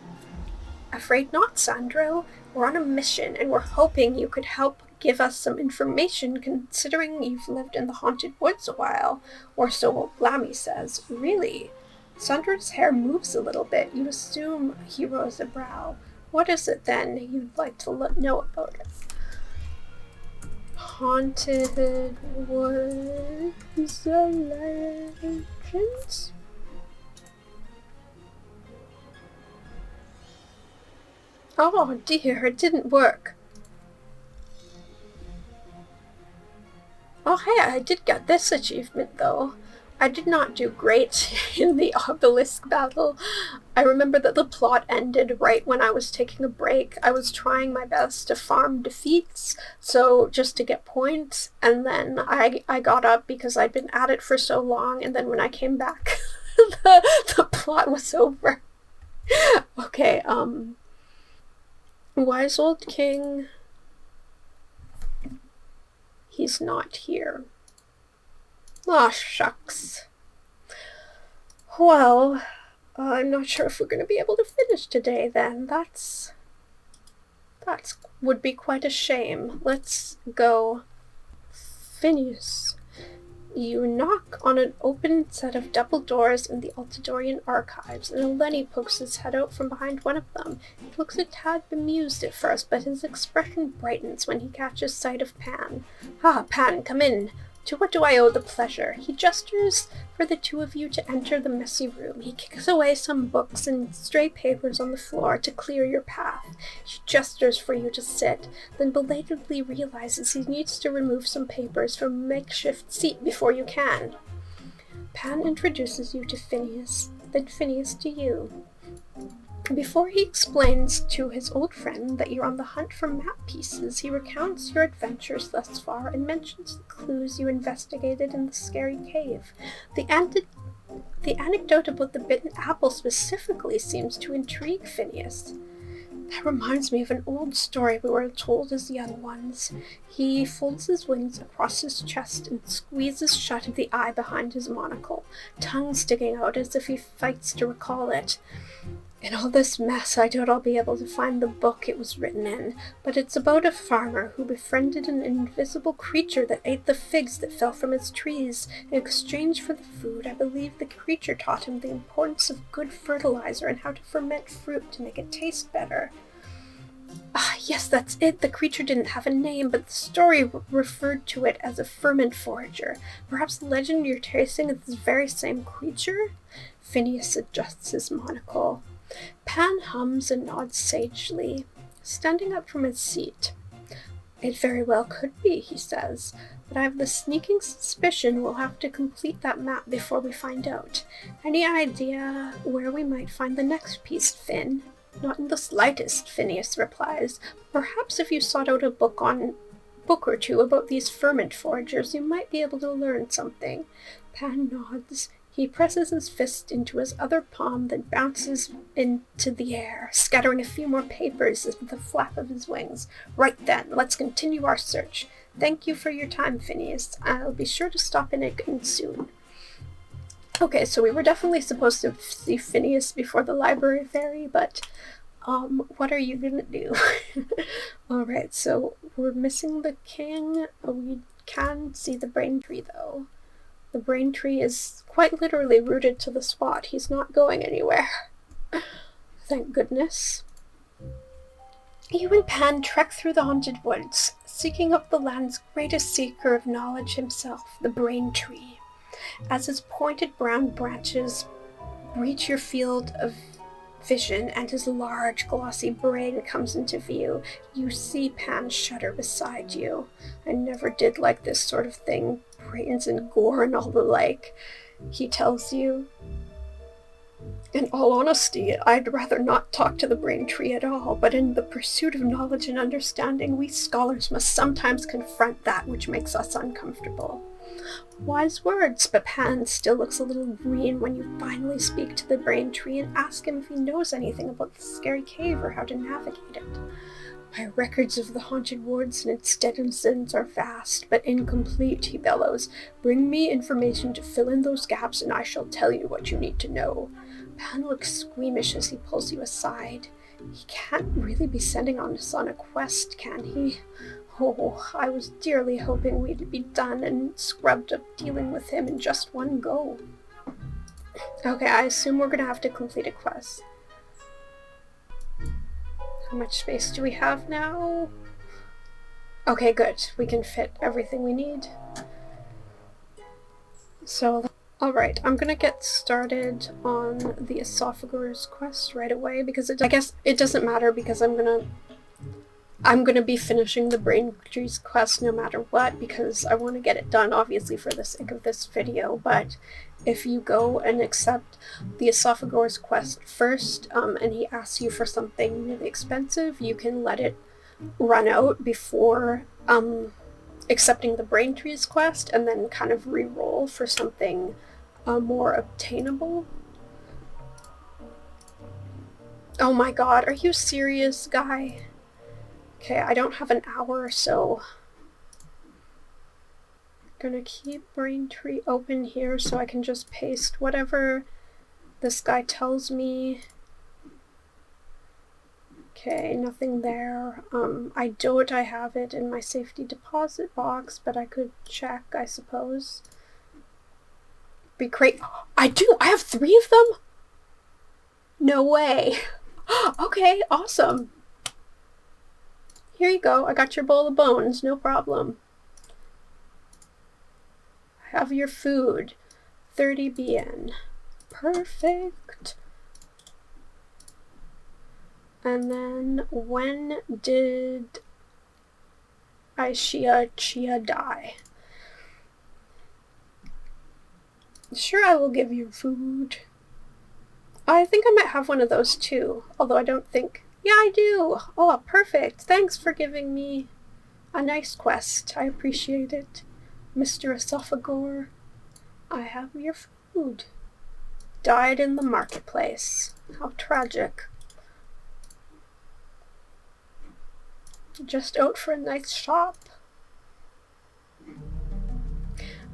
Afraid not, Sandro. We're on a mission, and we're hoping you could help give us some information, considering you've lived in the haunted woods a while. Or so old Lammy says. Really? Sandro's hair moves a little bit. You assume he rose a brow. What is it, then, you'd like to know about it? Haunted woods legends? Oh dear, it didn't work. Oh hey, I did get this achievement, though. I did not do great in the Obelisk battle. I remember that the plot ended right when I was taking a break. I was trying my best to farm defeats, so just to get points, and then I got up because I'd been at it for so long, and then when I came back, the plot was over. Okay, Wise Old King. He's not here. Aw, shucks. Well, I'm not sure if we're going to be able to finish today, then. That's would be quite a shame. Let's go. Phineas, You knock on an open set of double doors in the Altadorian archives, and a Lenny pokes his head out from behind one of them. He looks a tad bemused at first, but his expression brightens when he catches sight of Pan. "Ah, Pan, come in. To what do I owe the pleasure?" He gestures for the two of you to enter the messy room. He kicks away some books and stray papers on the floor to clear your path. He gestures for you to sit, then belatedly realizes he needs to remove some papers from a makeshift seat before you can. Pan introduces you to Phineas, then Phineas to you. Before he explains to his old friend that you're on the hunt for map pieces, he recounts your adventures thus far and mentions the clues you investigated in the scary cave. The anecdote about the bitten apple specifically seems to intrigue Phineas. That reminds me of an old story we were told as young ones. He folds his wings across his chest and squeezes shut the eye behind his monocle, tongue sticking out as if he fights to recall it. In all this mess, I doubt I'll be able to find the book it was written in, but it's about a farmer who befriended an invisible creature that ate the figs that fell from its trees. In exchange for the food, I believe the creature taught him the importance of good fertilizer and how to ferment fruit to make it taste better. Ah, yes, that's it. The creature didn't have a name, but the story referred to it as a ferment forager. Perhaps the legend you're tracing is this very same creature? Phineas adjusts his monocle. Pan hums and nods sagely, standing up from his seat. It very well could be, he says, but I have the sneaking suspicion we'll have to complete that map before we find out. Any idea where we might find the next piece, Finn? Not in the slightest, Phineas replies. Perhaps if you sought out a book or two about these ferment foragers, you might be able to learn something. Pan nods. He presses his fist into his other palm, then bounces into the air, scattering a few more papers with the flap of his wings. Right then, let's continue our search. Thank you for your time, Phineas. I'll be sure to stop in again soon. Okay, so we were definitely supposed to see Phineas before the library fairy, but what are you gonna do? Alright, so we're missing the king. We can see the brain tree, though. The brain tree is quite literally rooted to the spot. He's not going anywhere. Thank goodness. You and Pan trek through the haunted woods, seeking out the land's greatest seeker of knowledge himself, the brain tree. As his pointed brown branches reach your field of vision and his large glossy brain comes into view, you see Pan shudder beside you. I never did like this sort of thing. Brains and gore and all the like, he tells you. In all honesty, I'd rather not talk to the brain tree at all, but in the pursuit of knowledge and understanding, we scholars must sometimes confront that which makes us uncomfortable. Wise words, but Pan still looks a little green when you finally speak to the brain tree and ask him if he knows anything about the scary cave or how to navigate it. My records of the haunted woods and its denizens are vast, but incomplete, he bellows. Bring me information to fill in those gaps, and I shall tell you what you need to know. Pan looks squeamish as he pulls you aside. He can't really be sending us on a quest, can he? Oh, I was dearly hoping we'd be done and scrubbed up dealing with him in just one go. Okay, I assume we're gonna have to complete a quest. How much space do we have now? Okay, good. We can fit everything we need. So, alright, I'm gonna get started on the Esophagus quest right away because I guess it doesn't matter because I'm gonna be finishing the Brain Trees quest no matter what because I want to get it done obviously for the sake of this video, but if you go and accept the Esophagus quest first and he asks you for something really expensive, you can let it run out before accepting the Brain Trees quest and then kind of re-roll for something more obtainable. Oh my god, are you serious, guy? Okay, I don't have an hour, so I'm gonna keep Brain Tree open here so I can just paste whatever this guy tells me. Okay, nothing there. I doubt I have it in my safety deposit box, but I could check, I suppose. Be great. I do! I have 3 of them? No way. Okay, awesome. Here you go. I got your bowl of bones. No problem. Have your food. 30 BN. Perfect. And then, when did Chia die? Sure, I will give you food. I think I might have one of those too, although I don't think... Yeah, I do! Oh, perfect. Thanks for giving me a nice quest. I appreciate it. Mr. Esophagore, I have your food. Died in the marketplace. How tragic. Just out for a nice shop.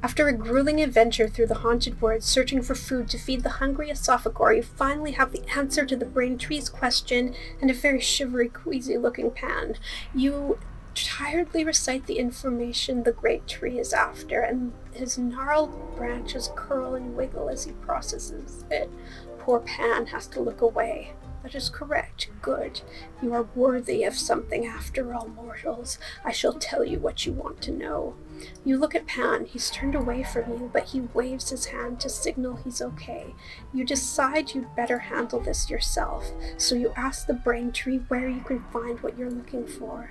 After a grueling adventure through the haunted woods, searching for food to feed the hungry Esophagore, you finally have the answer to the brain tree's question and a very shivery, queasy-looking Pan. You tiredly recite the information the great tree is after, and his gnarled branches curl and wiggle as he processes it. Poor Pan has to look away. That is correct. Good. You are worthy of something after all, mortals. I shall tell you what you want to know. You look at Pan. He's turned away from you, but he waves his hand to signal he's okay. You decide you'd better handle this yourself, so you ask the brain tree where you can find what you're looking for.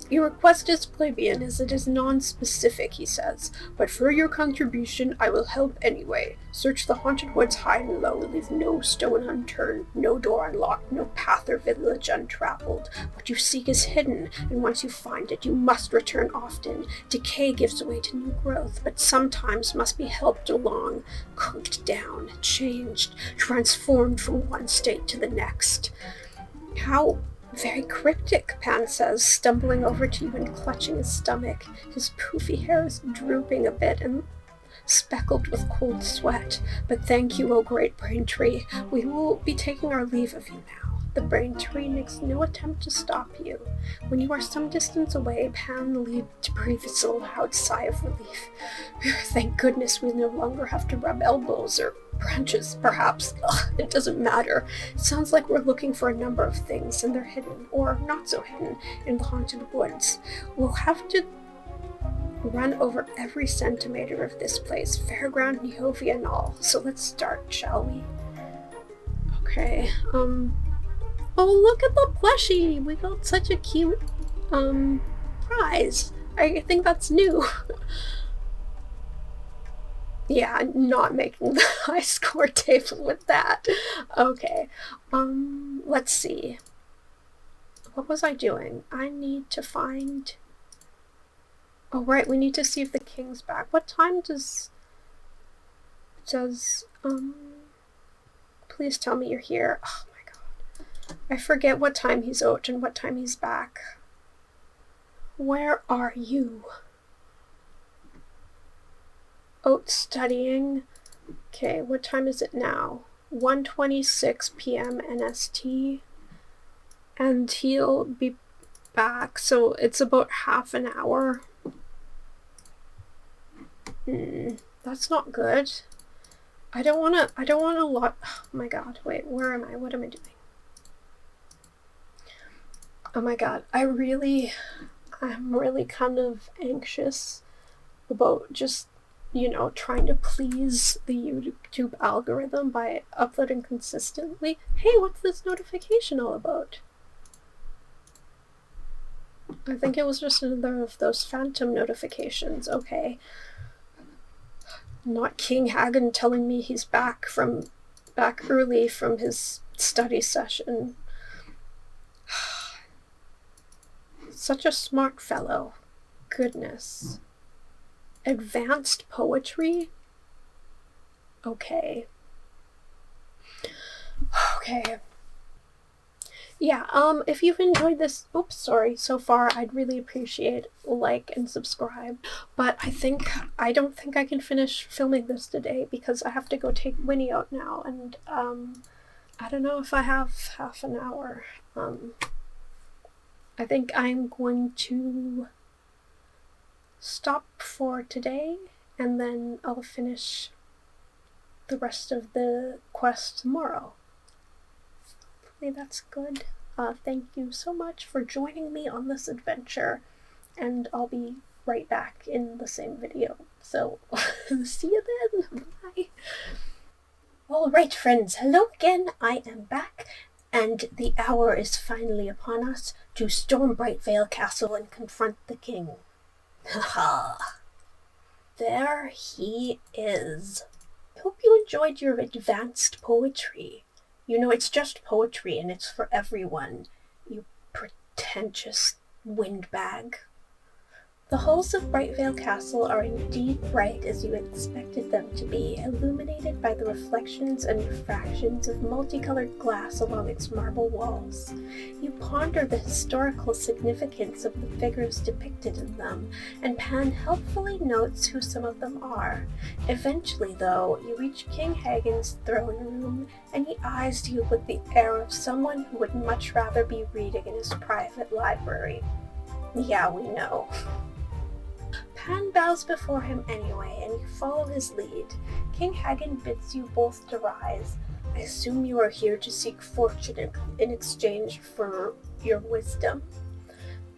Your request is plebeian, as it is non-specific, he says, but for your contribution I will help anyway. Search the haunted woods high and low, leave no stone unturned, no door unlocked, no path or village untraveled. What you seek is hidden, and once you find it, you must return often. Decay gives way to new growth, but sometimes must be helped along, cooked down, changed, transformed from one state to the next. How very cryptic, Pan says, stumbling over to you and clutching his stomach. His poofy hair is drooping a bit and speckled with cold sweat. But thank you, O great brain tree. We will be taking our leave of you now. The brain tree makes no attempt to stop you. When you are some distance away, Pan breathes a loud sigh of relief. Thank goodness we no longer have to rub elbows or branches, perhaps. Ugh, it doesn't matter. It sounds like we're looking for a number of things, and they're hidden, or not so hidden, in the haunted woods. We'll have to run over every centimeter of this place, fairground, Neovia, and all. So let's start, shall we? Okay, oh, look at the plushie! We got such a cute, prize. I think that's new. Yeah, not making the high score table with that. Okay, let's see. What was I doing? I need to find... Oh, right, we need to see if the king's back. What time does... Please tell me you're here. Oh my god. I forget what time he's out and what time he's back. Where are you? Out studying. Okay, what time is it now? 1:26 p.m. NST. And he'll be back, so it's about half an hour. That's not good. I don't want a lot. Oh my god, wait, where am I? What am I doing? Oh my god, I'm really kind of anxious about just, you know, trying to please the YouTube algorithm by uploading consistently. Hey, what's this notification all about? I think it was just another of those phantom notifications. Okay. Not King Hagen telling me he's back early from his study session. Such a smart fellow. Goodness. Advanced poetry? Okay. Okay. Yeah, if you've enjoyed this, so far, I'd really appreciate a like and subscribe. But I don't think I can finish filming this today because I have to go take Winnie out now, and, I don't know if I have half an hour. I think I'm going to stop for today, and then I'll finish the rest of the quest tomorrow. Hopefully that's good. Thank you so much for joining me on this adventure, and I'll be right back in the same video. So, see you then. Bye. Alright friends, hello again. I am back, and the hour is finally upon us to storm Brightvale Castle and confront the king. Haha. There he is. I hope you enjoyed your advanced poetry. You know, it's just poetry and it's for everyone, you pretentious windbag. The halls of Brightvale Castle are indeed bright as you expected them to be, illuminated by the reflections and refractions of multicolored glass along its marble walls. You ponder the historical significance of the figures depicted in them, and Pan helpfully notes who some of them are. Eventually, though, you reach King Hagen's throne room, and he eyes you with the air of someone who would much rather be reading in his private library. Yeah, we know. Pan bows before him anyway, and you follow his lead. King Hagen bids you both to rise. I assume you are here to seek fortune in exchange for your wisdom.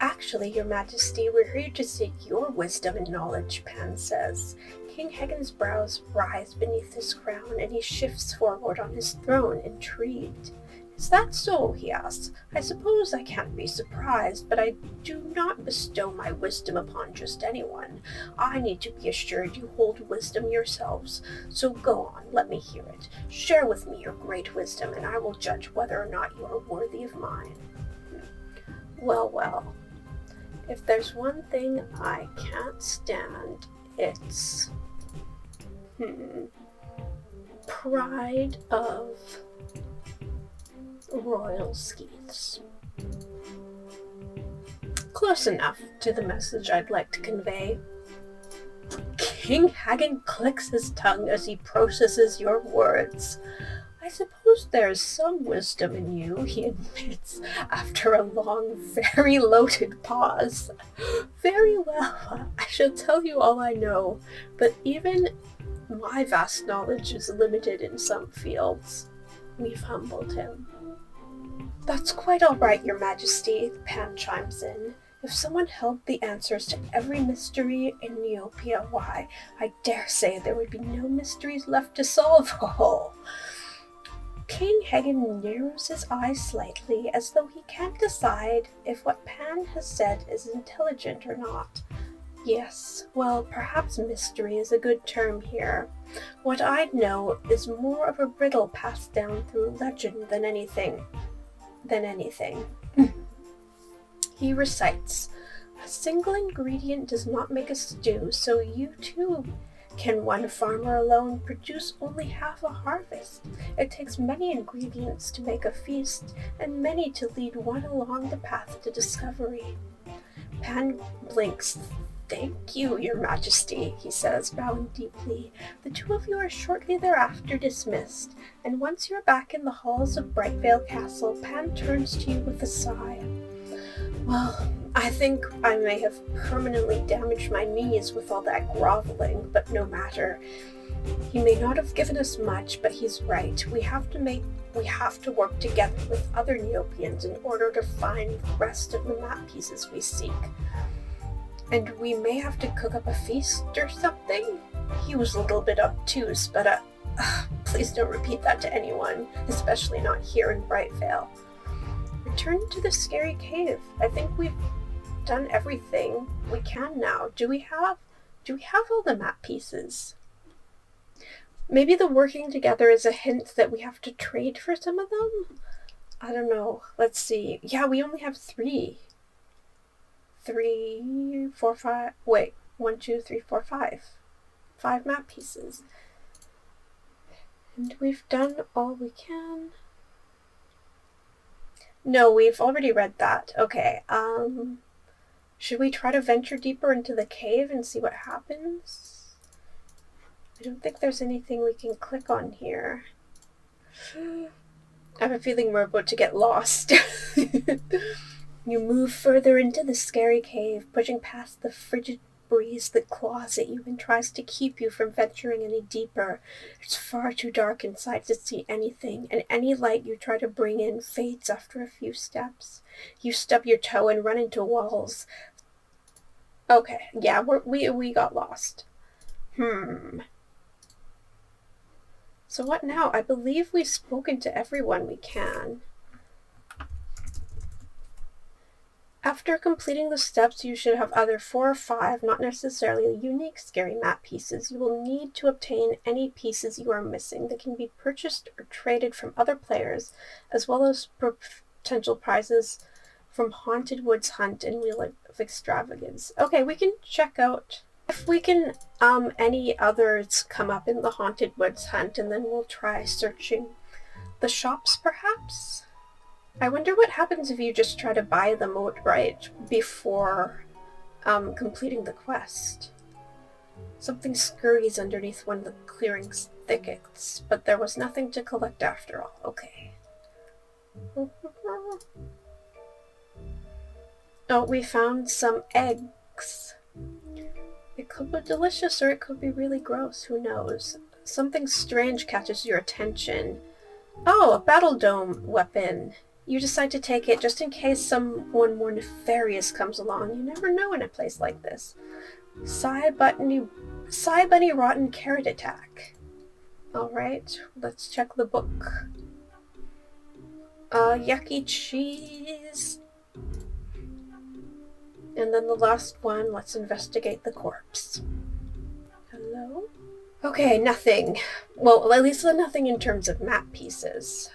Actually, your majesty, we're here to seek your wisdom and knowledge, Pan says. King Hagen's brows rise beneath his crown, and he shifts forward on his throne, intrigued. Is that so? He asks. I suppose I can't be surprised, but I do not bestow my wisdom upon just anyone. I need to be assured you hold wisdom yourselves. So go on, let me hear it. Share with me your great wisdom, and I will judge whether or not you are worthy of mine. Well, well. If there's one thing I can't stand, it's pride of royal skeiths. Close enough to the message I'd like to convey. King Hagen clicks his tongue as he processes your words. I suppose there's some wisdom in you, he admits, after a long, very loaded pause. Very well, I shall tell you all I know, but even my vast knowledge is limited in some fields. We've humbled him. That's quite all right, your majesty, Pan chimes in. If someone held the answers to every mystery in Neopia, why, I dare say there would be no mysteries left to solve. Oh. King Hagen narrows his eyes slightly, as though he can't decide if what Pan has said is intelligent or not. Yes, well, perhaps mystery is a good term here. What I'd know is more of a riddle passed down through legend than anything. He recites, a single ingredient does not make a stew, so you too. Can one farmer alone produce only half a harvest? It takes many ingredients to make a feast, and many to lead one along the path to discovery. Pan blinks. Thank you, your majesty, he says, bowing deeply. The two of you are shortly thereafter dismissed, and once you're back in the halls of Brightvale Castle, Pan turns to you with a sigh. Well, I think I may have permanently damaged my knees with all that groveling, but no matter. He may not have given us much, but he's right. We have to work together with other Neopians in order to find the rest of the map pieces we seek. And we may have to cook up a feast or something? He was a little bit obtuse, but please don't repeat that to anyone, especially not here in Brightvale. Return to the scary cave. I think we've done everything we can now. Do we have all the map pieces? Maybe the working together is a hint that we have to trade for some of them? I don't know. Let's see. Yeah, we only have 3. 3, 4, 5. Wait, 1, 2, 3, 4, 5. 5 map pieces. And we've done all we can. No, we've already read that. Okay, should we try to venture deeper into the cave and see what happens? I don't think there's anything we can click on here. I have a feeling we're about to get lost. You move further into the scary cave, pushing past the frigid breeze that claws at you and tries to keep you from venturing any deeper. It's far too dark inside to see anything, and any light you try to bring in fades after a few steps. You stub your toe and run into walls. Okay, yeah, we got lost. So what now? I believe we've spoken to everyone we can. After completing the steps, you should have either 4 or 5, not necessarily unique scary map pieces. You will need to obtain any pieces you are missing. They can be purchased or traded from other players, as well as potential prizes from Haunted Woods Hunt and Wheel of Extravagance. Okay, we can check out if we can any others come up in the Haunted Woods Hunt, and then we'll try searching the shops perhaps. I wonder what happens if you just try to buy them outright before completing the quest. Something scurries underneath one of the clearing's thickets, but there was nothing to collect after all. Okay. Oh, we found some eggs. It could be delicious or it could be really gross, who knows. Something strange catches your attention. Oh, a battle dome weapon. You decide to take it just in case someone more nefarious comes along. You never know in a place like this. Psy Bunny Rotten Carrot Attack. Alright, let's check the book. Yucky cheese. And then the last one, let's investigate the corpse. Hello? Okay, nothing. Well, at least nothing in terms of map pieces.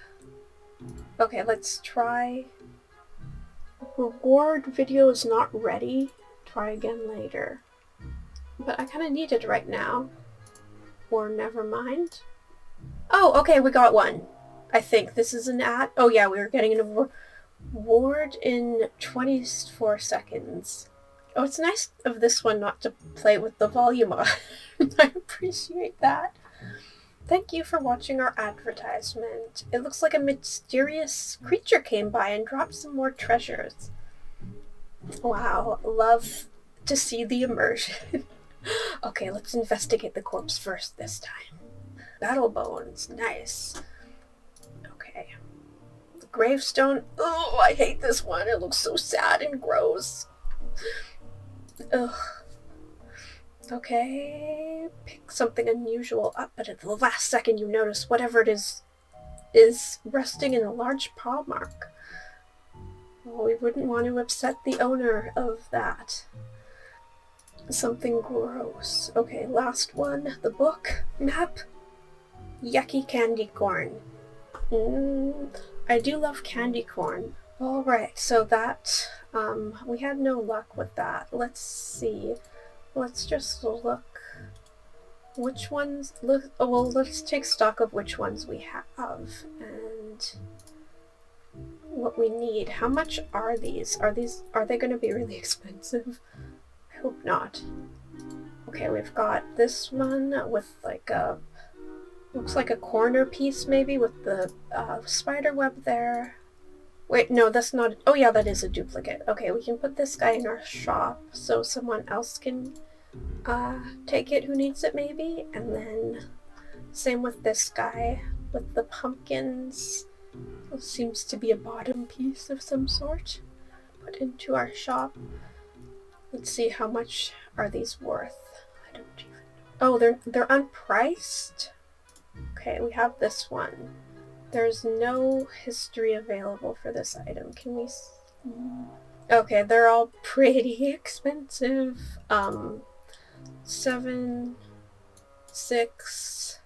Okay, let's try. Reward video is not ready. Try again later. But I kind of need it right now. Or never mind. Oh, okay, we got one. I think this is an ad. Oh yeah, we were getting an award in 24 seconds. Oh, it's nice of this one not to play with the volume on. I appreciate that. Thank you for watching our advertisement. It looks like a mysterious creature came by and dropped some more treasures. Wow, love to see the immersion. Okay, let's investigate the corpse first this time. Battle bones, nice. Okay. The gravestone, oh, I hate this one. It looks so sad and gross. Ugh. Okay, pick something unusual up, but at the last second you notice whatever it is resting in a large paw mark. Well, we wouldn't want to upset the owner of that. Something gross. Okay, last one. The book. Map. Yucky candy corn. I do love candy corn. Alright, so that, we had no luck with that. Let's see. Let's just look. Which ones? Look. Oh, well, let's take stock of which ones we have and what we need. How much are these? Are they going to be really expensive? I hope not. Okay, we've got this one with like a looks like a corner piece maybe with the spider web there. Wait, no, that's not. Oh yeah, that is a duplicate. Okay, we can put this guy in our shop so someone else can take it who needs it maybe. And then same with this guy with the pumpkins. It seems to be a bottom piece of some sort. Put into our shop. Let's see, how much are these worth? I don't even know. Oh, they're unpriced? Okay, we have this one. There's no history available for this item. Can we okay, they're all pretty expensive. 7, 6.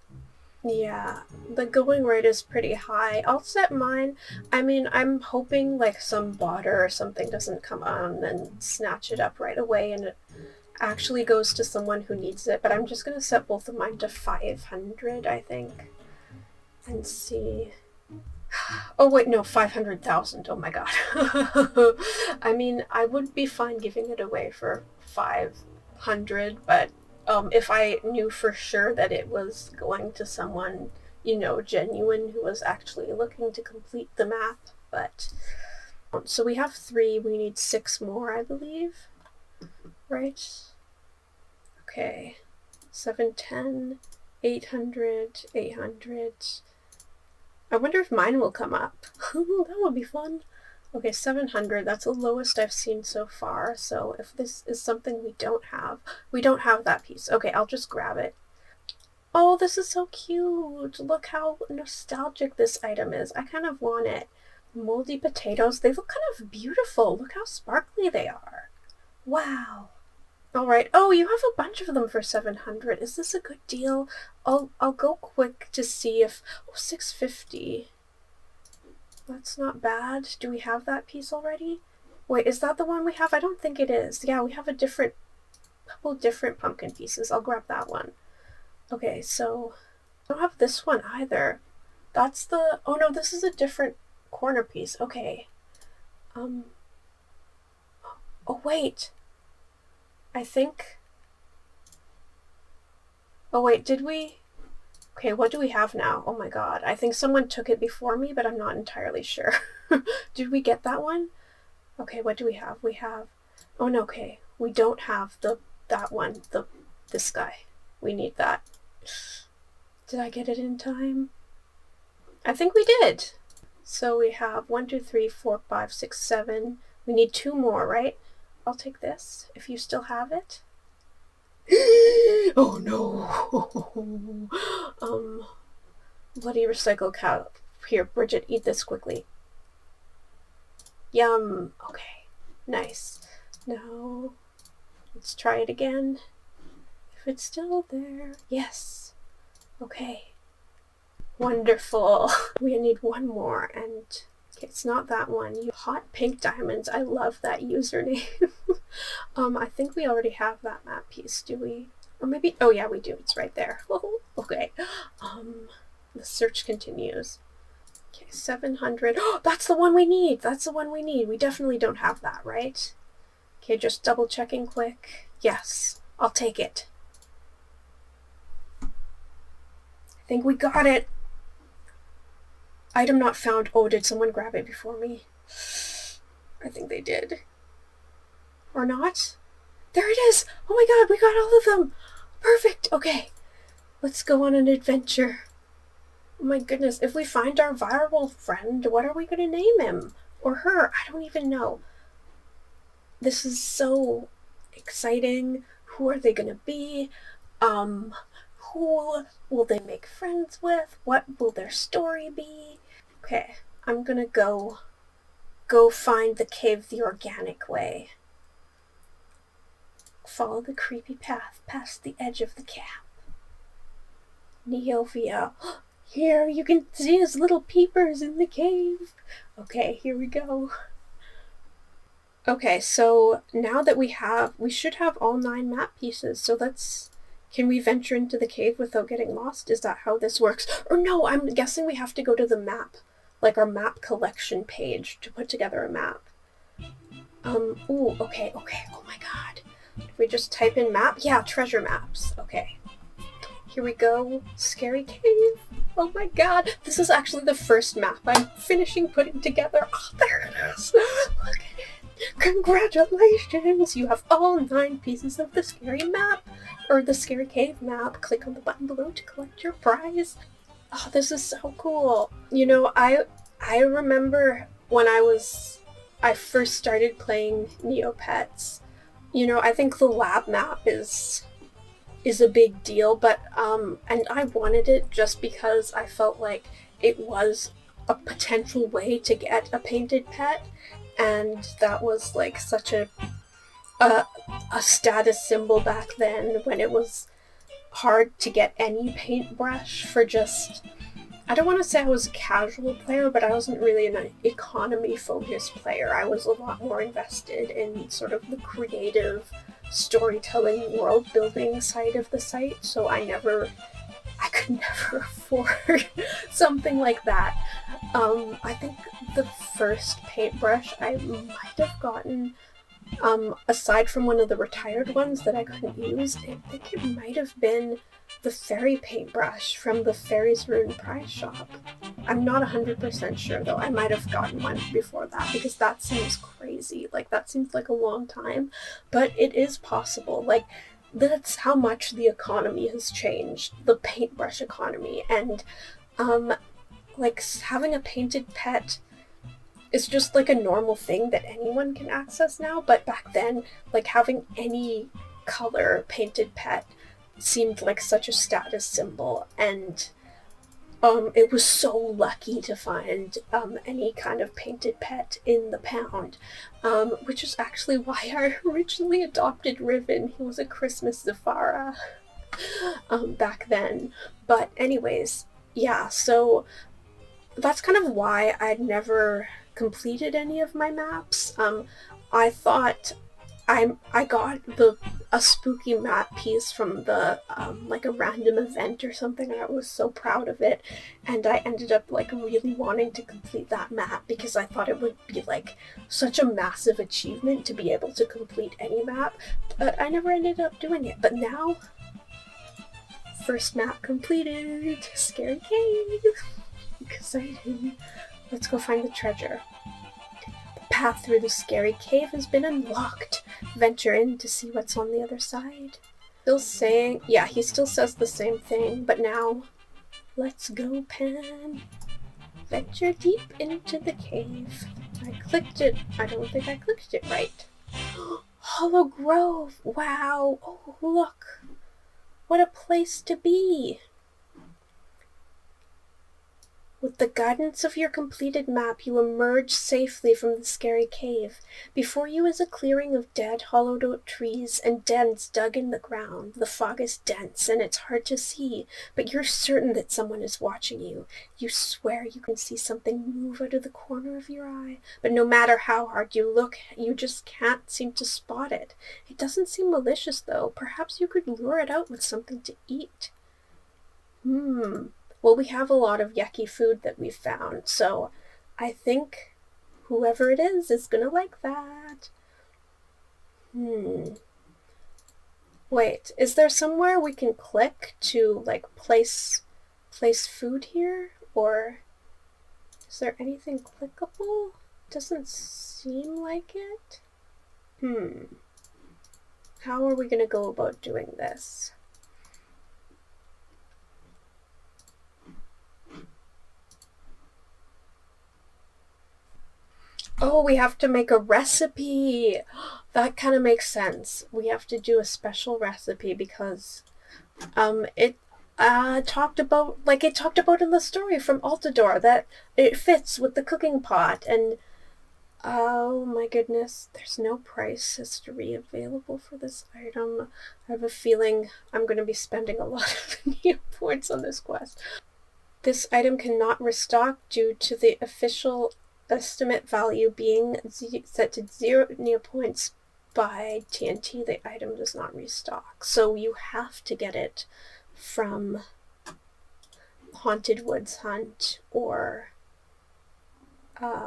Yeah, the going rate is pretty high. I'll set mine. I mean, I'm hoping like some botter or something doesn't come on and snatch it up right away and it actually goes to someone who needs it. But I'm just gonna set both of mine to 500, I think. And see. Oh wait, no, 500,000. Oh my god. I mean, I would be fine giving it away for 500, but if I knew for sure that it was going to someone, you know, genuine who was actually looking to complete the map. But so we have 3. We need 6 more, I believe. Right? Okay. 710, 800, 800. I wonder if mine will come up. That would be fun. Okay, 700. That's the lowest I've seen so far. So if this is something we don't have that piece. Okay, I'll just grab it. Oh, this is so cute. Look how nostalgic this item is. I kind of want it. Moldy potatoes. They look kind of beautiful. Look how sparkly they are. Wow. Alright. Oh, you have a bunch of them for 700. Is this a good deal? I'll go quick to see if... Oh, 650. That's not bad. Do we have that piece already? Wait, is that the one we have? I don't think it is. Yeah, we have a couple different pumpkin pieces. I'll grab that one. Okay, so I don't have this one either. That's the... Oh no, this is a different corner piece. Okay. Oh wait. I think... Oh wait, did we... Okay, what do we have now? Oh my god. I think someone took it before me, but I'm not entirely sure. Did we get that one? Okay, what do we have? We have... Oh no, okay. We don't have that one. This guy. We need that. Did I get it in time? I think we did. So we have 1, 2, 3, 4, 5, 6, 7. We need 2 more, right? I'll take this if you still have it. Oh no. Bloody recycle cow. Here, Bridget, eat this quickly. Yum. Okay. Nice. Now, let's try it again. If it's still there. Yes. Okay. Wonderful. We need one more, and okay, it's not that one. You hot pink diamonds. I love that username. I think we already have that map piece, do we? Or maybe, oh yeah, we do. It's right there. Okay. The search continues. Okay, 700. Oh, that's the one we need. That's the one we need. We definitely don't have that, right? Okay, just double checking quick. Yes, I'll take it. I think we got it. Item not found. Oh, did someone grab it before me? I think they did. Or not? There it is! Oh my god, we got all of them! Perfect! Okay. Let's go on an adventure. Oh my goodness, if we find our Varwolf friend, what are we gonna name him? Or her? I don't even know. This is so exciting. Who are they gonna be? Who will they make friends with? What will their story be? Okay, I'm gonna go find the cave the organic way. Follow the creepy path past the edge of the camp. Neovia. Here, you can see his little peepers in the cave. Okay, here we go. Okay, so now that we should have all 9 map pieces, so can we venture into the cave without getting lost? Is that how this works? Or no, I'm guessing we have to go to the map, like our map collection page to put together a map. Ooh, okay, oh my god. If we just type in map, yeah, treasure maps, okay. Here we go, scary cave. Oh my god, this is actually the first map I'm finishing putting together. Oh, there it is. Look at it. Congratulations, you have all 9 pieces of the scary map, or the scary cave map. Click on the button below to collect your prize. Oh, this is so cool. You know, I remember when I first started playing Neopets. You know, I think the lab map is a big deal, but and I wanted it just because I felt like it was a potential way to get a painted pet, and that was like such a status symbol back then, when it was hard to get any paintbrush for just... I don't want to say I was a casual player, but I wasn't really an economy-focused player. I was a lot more invested in sort of the creative storytelling, world-building side of the site, so I could never afford something like that. I think the first paintbrush I might have gotten, aside from one of the retired ones that I couldn't use, I think it might have been the fairy paintbrush from the Fairy's Rune prize shop. I'm not 100% sure though. I might have gotten one before that, because that seems crazy. Like, that seems like a long time, but it is possible. Like, that's how much the economy has changed, the paintbrush economy, and like having a painted pet is just like a normal thing that anyone can access now, but back then, like having any color painted pet seemed like such a status symbol, and it was so lucky to find any kind of painted pet in the pound, which is actually why I originally adopted Riven. He was a Christmas Zafara back then. But anyways, yeah, so that's kind of why I'd never completed any of my maps. I thought I got a spooky map piece from the like a random event or something, and I was so proud of it, and I ended up like really wanting to complete that map because I thought it would be like such a massive achievement to be able to complete any map, but I never ended up doing it. But now, first map completed, Scary Cave. Exciting. Let's go find the treasure. The path through the scary cave has been unlocked. Venture in to see what's on the other side. Still saying, yeah, he still says the same thing, but now, let's go, Pan. Venture deep into the cave. I clicked it. I don't think I clicked it right. Hollow Grove. Wow. Oh, look. What a place to be. With the guidance of your completed map, you emerge safely from the scary cave. Before you is a clearing of dead, hollowed-out trees and dens dug in the ground. The fog is dense, and it's hard to see, but you're certain that someone is watching you. You swear you can see something move out of the corner of your eye, but no matter how hard you look, you just can't seem to spot it. It doesn't seem malicious, though. Perhaps you could lure it out with something to eat. Well, we have a lot of yucky food that we've found, so I think whoever it is gonna like that. Wait, is there somewhere we can click to, like, place food here? Or is there anything clickable? Doesn't seem like it. How are we gonna go about doing this? Oh, we have to make a recipe. That kind of makes sense. We have to do a special recipe because it talked about in the story from Altador that it fits with the cooking pot, and oh my goodness, there's no price history available for this item. I have a feeling I'm going to be spending a lot of Neopoints on this quest. This item cannot restock due to the official estimate value being set to 0 Neopoints by TNT. The item does not restock, so you have to get it from Haunted Woods Hunt, or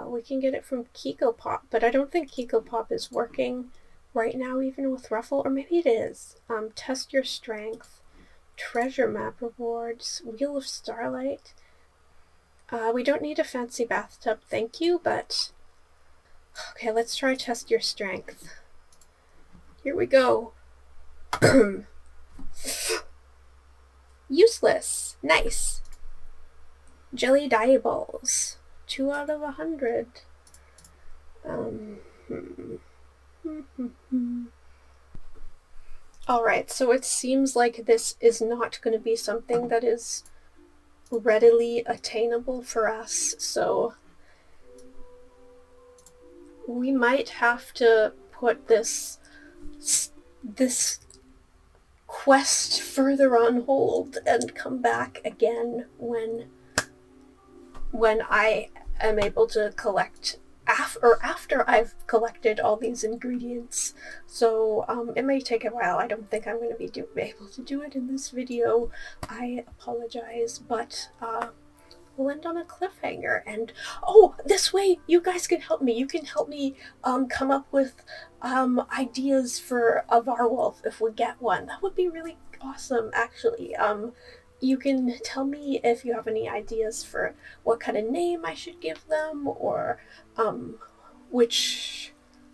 we can get it from Kiko Pop, but I don't think Kiko Pop is working right now, even with Ruffle, or maybe it is. Test your strength, treasure map rewards, Wheel of Starlight. We don't need a fancy bathtub, thank you, but okay, let's try test your strength. Here we go. Useless. Nice. Jelly dye balls. 2 out of 100. Alright, so it seems like this is not going to be something that is readily attainable for us, so we might have to put this quest further on hold and come back again when I am able to collect after I've collected all these ingredients. So it may take a while. I don't think I'm going to be able to do it in this video. I apologize, but we'll end on a cliffhanger. And oh, this way you guys can help me. You can help me come up with ideas for a Varwolf if we get one. That would be really awesome, actually. You can tell me if you have any ideas for what kind of name I should give them, or which,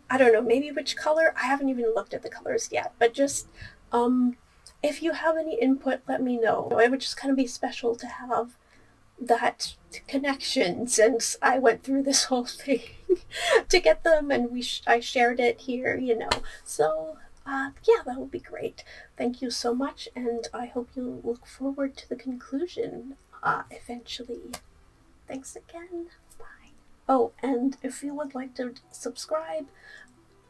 I don't know, maybe which color. I haven't even looked at the colors yet, but just If you have any input, let me know. It would just kind of be special to have that connection, since I went through this whole thing to get them, and I shared it here, you know. So yeah, that would be great. Thank you so much, and I hope you look forward to the conclusion eventually. Thanks again. Bye. Oh, and if you would like to subscribe,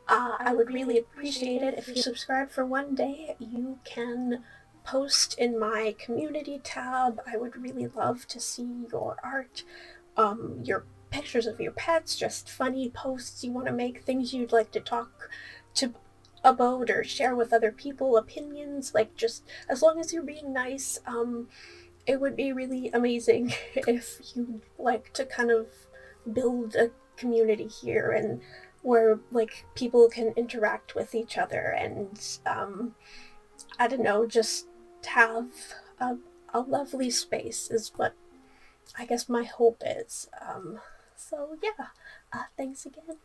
I would really appreciate it. If you subscribe for one day, you can post in my community tab. I would really love to see your art, your pictures of your pets, just funny posts you want to make, things you'd like to talk to about or share with other people, opinions, like, just as long as you're being nice. It would be really amazing if you'd like to kind of build a community here, and where like people can interact with each other, and I don't know, just have a lovely space is what I guess my hope is. So yeah, thanks again.